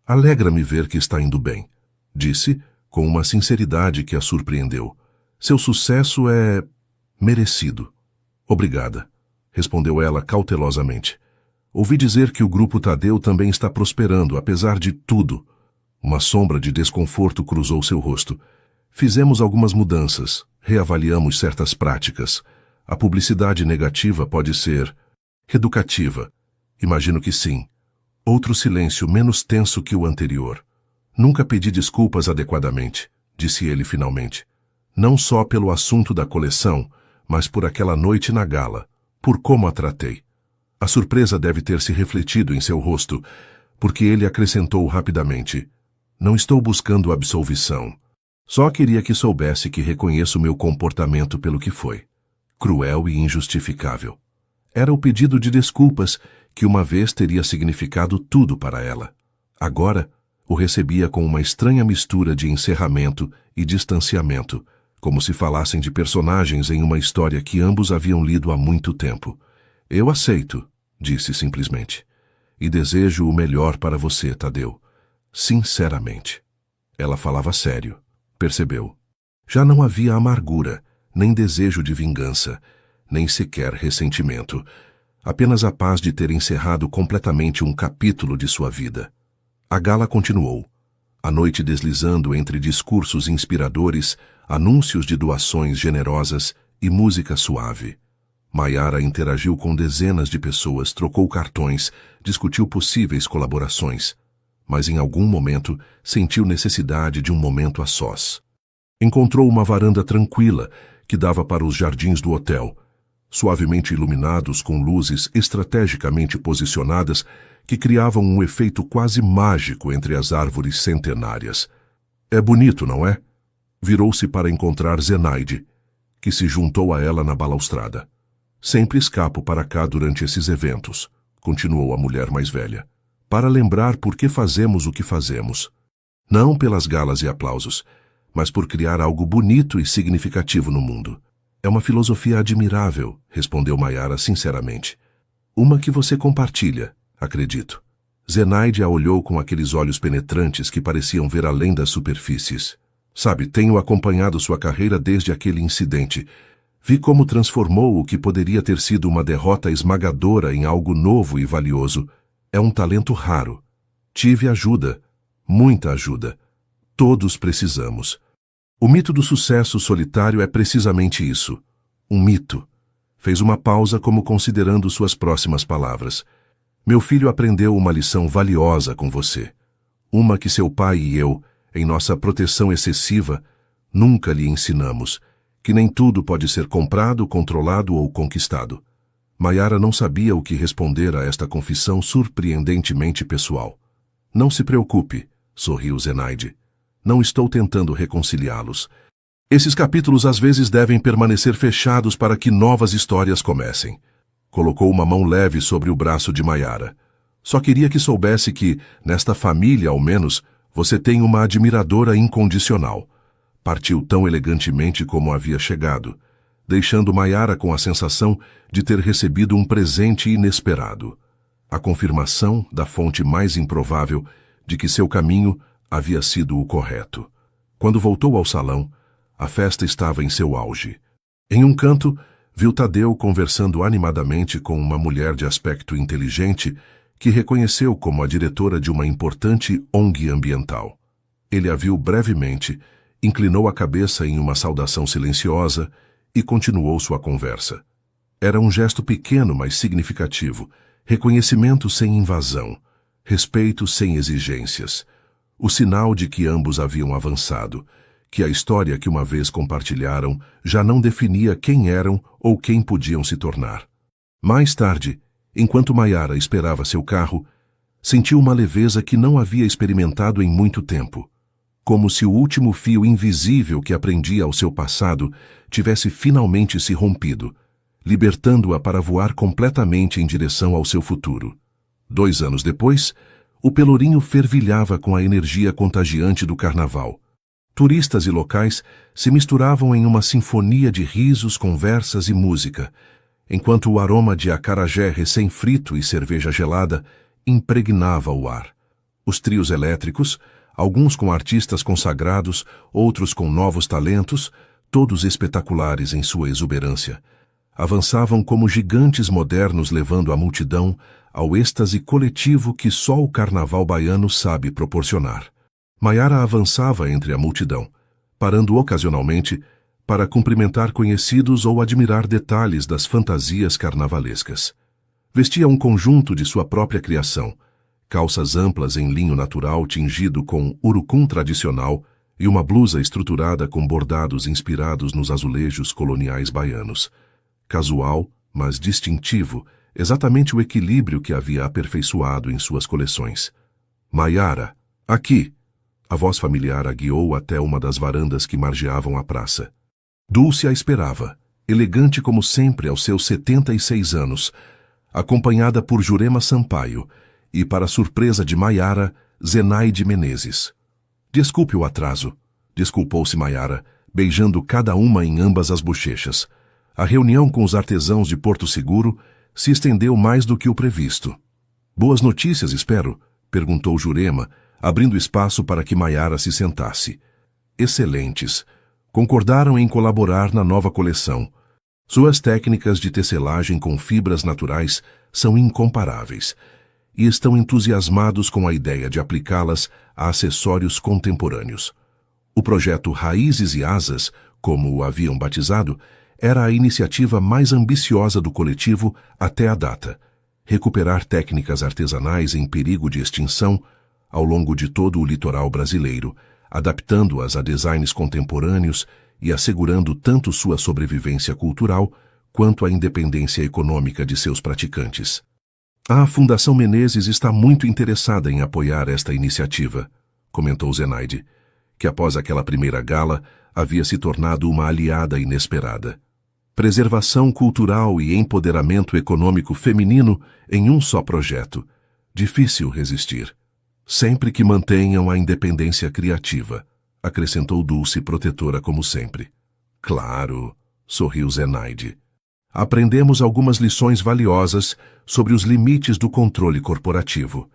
[SPEAKER 1] Alegra-me ver que está indo bem, disse, com uma sinceridade que a surpreendeu. Seu sucesso é merecido. Obrigada, respondeu ela cautelosamente. Ouvi dizer que o grupo Tadeu também está prosperando, apesar de tudo. Uma sombra de desconforto cruzou seu rosto. Fizemos algumas mudanças, reavaliamos certas práticas. A publicidade negativa pode ser educativa. Imagino que sim. Outro silêncio menos tenso que o anterior. Nunca pedi desculpas adequadamente, disse ele finalmente. Não só pelo assunto da coleção, mas por aquela noite na gala, por como a tratei. A surpresa deve ter se refletido em seu rosto, porque ele acrescentou rapidamente. Não estou buscando absolvição. Só queria que soubesse que reconheço meu comportamento pelo que foi. Cruel e injustificável. Era o pedido de desculpas que uma vez teria significado tudo para ela. Agora, o recebia com uma estranha mistura de encerramento e distanciamento, como se falassem de personagens em uma história que ambos haviam lido há muito tempo. Eu aceito, disse simplesmente. E desejo o melhor para você, Tadeu. Sinceramente. Ela falava sério. Percebeu. Já não havia amargura, nem desejo de vingança, nem sequer ressentimento. Apenas a paz de ter encerrado completamente um capítulo de sua vida. A gala continuou. A noite deslizando entre discursos inspiradores, anúncios de doações generosas e música suave. Maiara interagiu com dezenas de pessoas, trocou cartões, discutiu possíveis colaborações, mas em algum momento sentiu necessidade de um momento a sós. Encontrou uma varanda tranquila que dava para os jardins do hotel, suavemente iluminados com luzes estrategicamente posicionadas que criavam um efeito quase mágico entre as árvores centenárias. É bonito, não é? Virou-se para encontrar Zenaide, que se juntou a ela na balaustrada. Sempre escapo para cá durante esses eventos, continuou a mulher mais velha, para lembrar por que fazemos o que fazemos. Não pelas galas e aplausos, mas por criar algo bonito e significativo no mundo. É uma filosofia admirável, respondeu Maiara sinceramente. Uma que você compartilha, acredito. Zenaide a olhou com aqueles olhos penetrantes que pareciam ver além das superfícies. Sabe, tenho acompanhado sua carreira desde aquele incidente. Vi como transformou o que poderia ter sido uma derrota esmagadora em algo novo e valioso. É um talento raro. Tive ajuda, muita ajuda. Todos precisamos. O mito do sucesso solitário é precisamente isso. Um mito. Fez uma pausa como considerando suas próximas palavras. Meu filho aprendeu uma lição valiosa com você. Uma que seu pai e eu, em nossa proteção excessiva, nunca lhe ensinamos, que nem tudo pode ser comprado, controlado ou conquistado. Maiara não sabia o que responder a esta confissão surpreendentemente pessoal. Não se preocupe, sorriu Zenaide. Não estou tentando reconciliá-los. Esses capítulos às vezes devem permanecer fechados para que novas histórias comecem. Colocou uma mão leve sobre o braço de Maiara. Só queria que soubesse que, nesta família ao menos, você tem uma admiradora incondicional. Partiu tão elegantemente como havia chegado, deixando Maiara com a sensação de ter recebido um presente inesperado. A confirmação da fonte mais improvável de que seu caminho havia sido o correto. Quando voltou ao salão, a festa estava em seu auge. Em um canto, viu Tadeu conversando animadamente com uma mulher de aspecto inteligente que reconheceu como a diretora de uma importante ONG ambiental. Ele a viu brevemente, inclinou a cabeça em uma saudação silenciosa e continuou sua conversa. Era um gesto pequeno, mas significativo, reconhecimento sem invasão, respeito sem exigências, o sinal de que ambos haviam avançado, que a história que uma vez compartilharam já não definia quem eram ou quem podiam se tornar. Mais tarde, enquanto Maiara esperava seu carro, sentiu uma leveza que não havia experimentado em muito tempo, como se o último fio invisível que aprendia ao seu passado tivesse finalmente se rompido, libertando-a para voar completamente em direção ao seu futuro. 2 anos depois, o Pelourinho fervilhava com a energia contagiante do carnaval. Turistas e locais se misturavam em uma sinfonia de risos, conversas e música, enquanto o aroma de acarajé recém-frito e cerveja gelada impregnava o ar. Os trios elétricos, alguns com artistas consagrados, outros com novos talentos, todos espetaculares em sua exuberância, avançavam como gigantes modernos levando a multidão ao êxtase coletivo que só o carnaval baiano sabe proporcionar. Maiara avançava entre a multidão, parando ocasionalmente para cumprimentar conhecidos ou admirar detalhes das fantasias carnavalescas. Vestia um conjunto de sua própria criação, calças amplas em linho natural tingido com urucum tradicional e uma blusa estruturada com bordados inspirados nos azulejos coloniais baianos. Casual, mas distintivo, exatamente o equilíbrio que havia aperfeiçoado em suas coleções. Maiara, aqui! A voz familiar a guiou até uma das varandas que margeavam a praça. Dulce a esperava, elegante como sempre aos seus 76 anos, acompanhada por Jurema Sampaio e, para surpresa de Maiara, Zenaide Menezes. Desculpe o atraso, desculpou-se Maiara, beijando cada uma em ambas as bochechas. A reunião com os artesãos de Porto Seguro se estendeu mais do que o previsto. Boas notícias, espero? Perguntou Jurema, abrindo espaço para que Maiara se sentasse. Excelentes. Concordaram em colaborar na nova coleção. Suas técnicas de tecelagem com fibras naturais são incomparáveis e estão entusiasmados com a ideia de aplicá-las a acessórios contemporâneos. O projeto Raízes e Asas, como o haviam batizado, era a iniciativa mais ambiciosa do coletivo até a data. Recuperar técnicas artesanais em perigo de extinção ao longo de todo o litoral brasileiro, adaptando-as a designs contemporâneos e assegurando tanto sua sobrevivência cultural quanto a independência econômica de seus praticantes. A Fundação Menezes está muito interessada em apoiar esta iniciativa, comentou Zenaide, que após aquela primeira gala havia se tornado uma aliada inesperada. Preservação cultural e empoderamento econômico feminino em um só projeto. Difícil resistir. Sempre que mantenham a independência criativa, acrescentou Dulce, protetora como sempre. Claro, sorriu Zenaide. Aprendemos algumas lições valiosas sobre os limites do controle corporativo.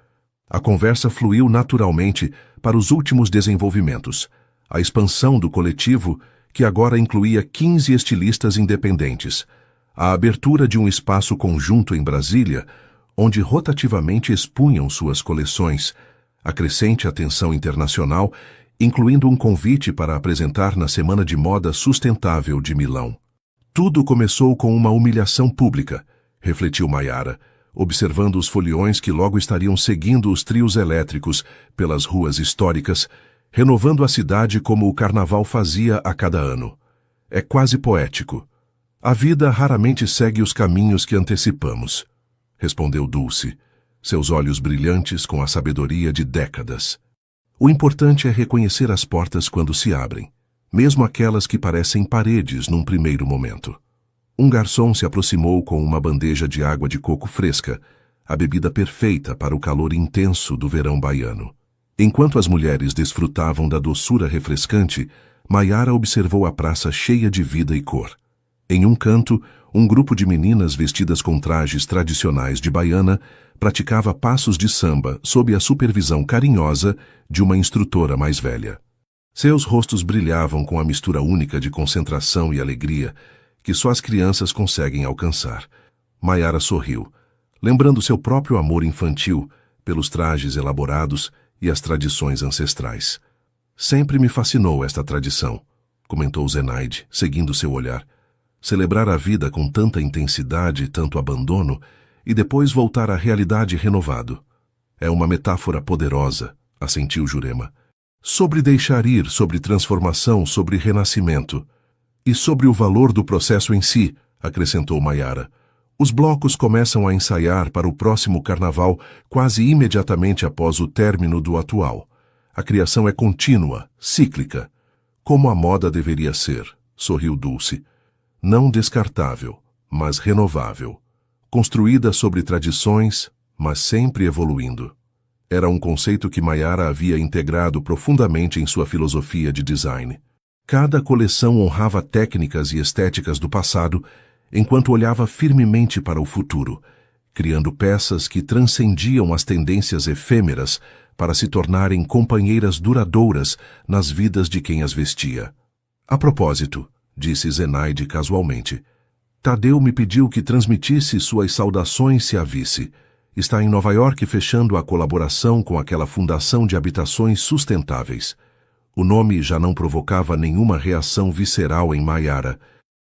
[SPEAKER 1] A conversa fluiu naturalmente para os últimos desenvolvimentos. A expansão do coletivo, que agora incluía 15 estilistas independentes. A abertura de um espaço conjunto em Brasília, onde rotativamente expunham suas coleções. A crescente atenção internacional, incluindo um convite para apresentar na Semana de Moda Sustentável de Milão. Tudo começou com uma humilhação pública, refletiu Maiara, observando os foliões que logo estariam seguindo os trios elétricos pelas ruas históricas, renovando a cidade como o carnaval fazia a cada ano. É quase poético. A vida raramente segue os caminhos que antecipamos, respondeu Dulce, seus olhos brilhantes com a sabedoria de décadas. O importante é reconhecer as portas quando se abrem, mesmo aquelas que parecem paredes num primeiro momento. Um garçom se aproximou com uma bandeja de água de coco fresca, a bebida perfeita para o calor intenso do verão baiano. Enquanto as mulheres desfrutavam da doçura refrescante, Maiara observou a praça cheia de vida e cor. Em um canto, um grupo de meninas vestidas com trajes tradicionais de baiana praticava passos de samba sob a supervisão carinhosa de uma instrutora mais velha. Seus rostos brilhavam com a mistura única de concentração e alegria que só as crianças conseguem alcançar. Maiara sorriu, lembrando seu próprio amor infantil pelos trajes elaborados e as tradições ancestrais. Sempre me fascinou esta tradição, comentou Zenaide, seguindo seu olhar. Celebrar a vida com tanta intensidade e tanto abandono, e depois voltar à realidade renovado. É uma metáfora poderosa, assentiu Jurema. Sobre deixar ir, sobre transformação, sobre renascimento. E sobre o valor do processo em si, acrescentou Maiara. Os blocos começam a ensaiar para o próximo carnaval quase imediatamente após o término do atual. A criação é contínua, cíclica. Como a moda deveria ser, sorriu Dulce. Não descartável, mas renovável. Construída sobre tradições, mas sempre evoluindo. Era um conceito que Maiara havia integrado profundamente em sua filosofia de design. Cada coleção honrava técnicas e estéticas do passado, enquanto olhava firmemente para o futuro, criando peças que transcendiam as tendências efêmeras para se tornarem companheiras duradouras nas vidas de quem as vestia. A propósito, disse Zenaide casualmente, Tadeu me pediu que transmitisse suas saudações se a visse. Está em Nova York fechando a colaboração com aquela fundação de habitações sustentáveis. O nome já não provocava nenhuma reação visceral em Maiara.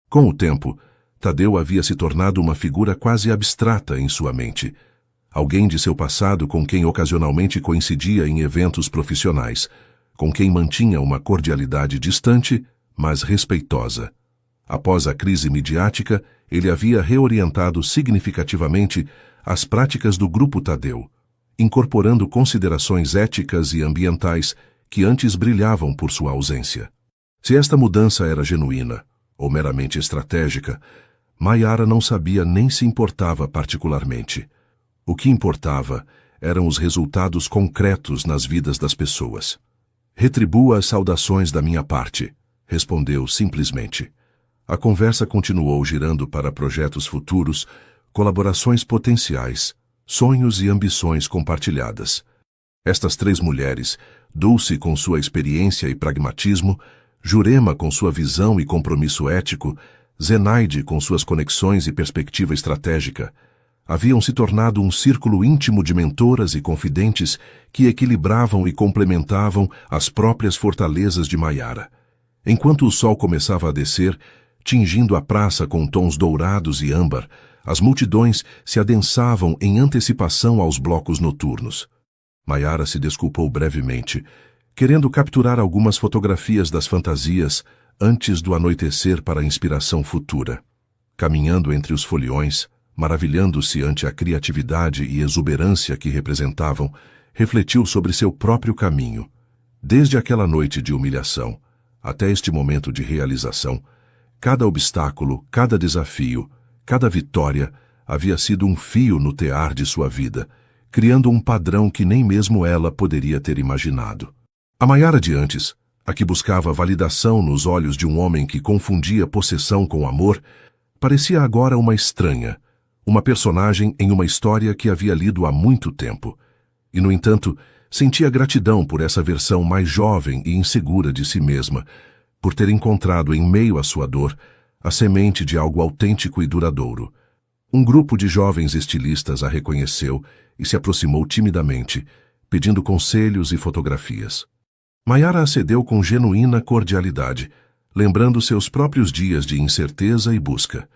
[SPEAKER 1] Com o tempo, Tadeu havia se tornado uma figura quase abstrata em sua mente. Alguém de seu passado com quem ocasionalmente coincidia em eventos profissionais, com quem mantinha uma cordialidade distante, mas respeitosa. Após a crise midiática, ele havia reorientado significativamente as práticas do Grupo Tadeu, incorporando considerações éticas e ambientais que antes brilhavam por sua ausência. Se esta mudança era genuína ou meramente estratégica, Maiara não sabia nem se importava particularmente. O que importava eram os resultados concretos nas vidas das pessoas. Retribua as saudações da minha parte, respondeu simplesmente. A conversa continuou girando para projetos futuros, colaborações potenciais, sonhos e ambições compartilhadas. Estas três mulheres, Dulce com sua experiência e pragmatismo, Jurema com sua visão e compromisso ético, Zenaide com suas conexões e perspectiva estratégica, haviam se tornado um círculo íntimo de mentoras e confidentes que equilibravam e complementavam as próprias fortalezas de Maiara. Enquanto o sol começava a descer, tingindo a praça com tons dourados e âmbar. As multidões se adensavam em antecipação aos blocos noturnos. Maiara se desculpou brevemente, querendo capturar algumas fotografias das fantasias antes do anoitecer para a inspiração futura. Caminhando entre os foliões, maravilhando-se ante a criatividade e exuberância que representavam, refletiu sobre seu próprio caminho. Desde aquela noite de humilhação até este momento de realização, cada obstáculo, cada desafio, cada vitória havia sido um fio no tear de sua vida, criando um padrão que nem mesmo ela poderia ter imaginado. A Maiara de antes, a que buscava validação nos olhos de um homem que confundia possessão com amor, parecia agora uma estranha, uma personagem em uma história que havia lido há muito tempo. E, no entanto, sentia gratidão por essa versão mais jovem e insegura de si mesma, por ter encontrado em meio à sua dor a semente de algo autêntico e duradouro. Um grupo de jovens estilistas a reconheceu e se aproximou timidamente, pedindo conselhos e fotografias. Maiara acedeu com genuína cordialidade, lembrando seus próprios dias de incerteza e busca.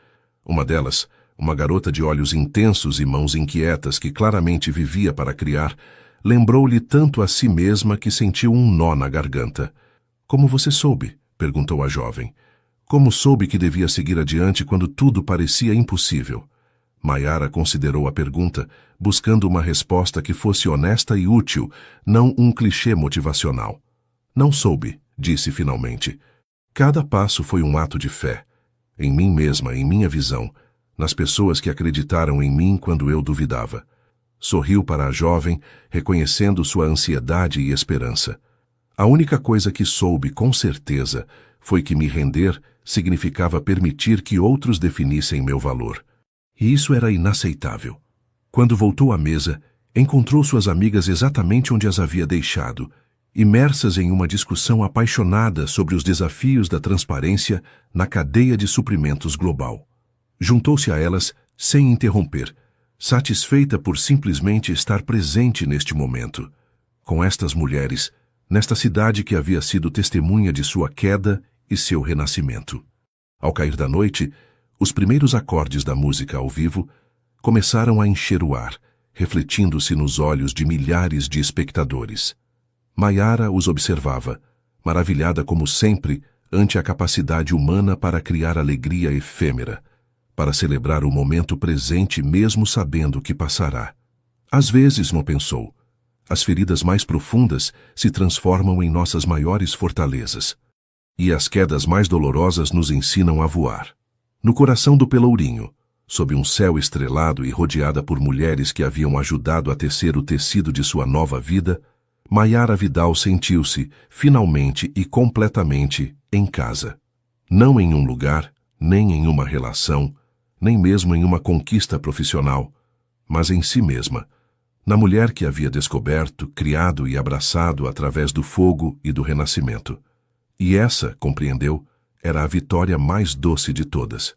[SPEAKER 1] Uma delas, uma garota de olhos intensos e mãos inquietas que claramente vivia para criar, lembrou-lhe tanto a si mesma que sentiu um nó na garganta. "Como você soube?" perguntou a jovem. Como soube que devia seguir adiante quando tudo parecia impossível? Maiara considerou a pergunta, buscando uma resposta que fosse honesta e útil, não um clichê motivacional. "Não soube", disse finalmente. "Cada passo foi um ato de fé. Em mim mesma, em minha visão, nas pessoas que acreditaram em mim quando eu duvidava." Sorriu para a jovem, reconhecendo sua ansiedade e esperança. "A única coisa que soube com certeza foi que me render significava permitir que outros definissem meu valor. E isso era inaceitável." Quando voltou à mesa, encontrou suas amigas exatamente onde as havia deixado, imersas em uma discussão apaixonada sobre os desafios da transparência na cadeia de suprimentos global. Juntou-se a elas sem interromper, satisfeita por simplesmente estar presente neste momento. Com estas mulheres, nesta cidade que havia sido testemunha de sua queda e seu renascimento. Ao cair da noite, os primeiros acordes da música ao vivo começaram a encher o ar, refletindo-se nos olhos de milhares de espectadores. Maiara os observava, maravilhada como sempre ante a capacidade humana para criar alegria efêmera, para celebrar o momento presente mesmo sabendo que passará. Às vezes, não pensou, as feridas mais profundas se transformam em nossas maiores fortalezas. E as quedas mais dolorosas nos ensinam a voar. No coração do Pelourinho, sob um céu estrelado e rodeada por mulheres que haviam ajudado a tecer o tecido de sua nova vida, Maiara Vidal sentiu-se, finalmente e completamente, em casa. Não em um lugar, nem em uma relação, nem mesmo em uma conquista profissional, mas em si mesma, na mulher que havia descoberto, criado e abraçado através do fogo e do renascimento. E essa, compreendeu, era a vitória mais doce de todas.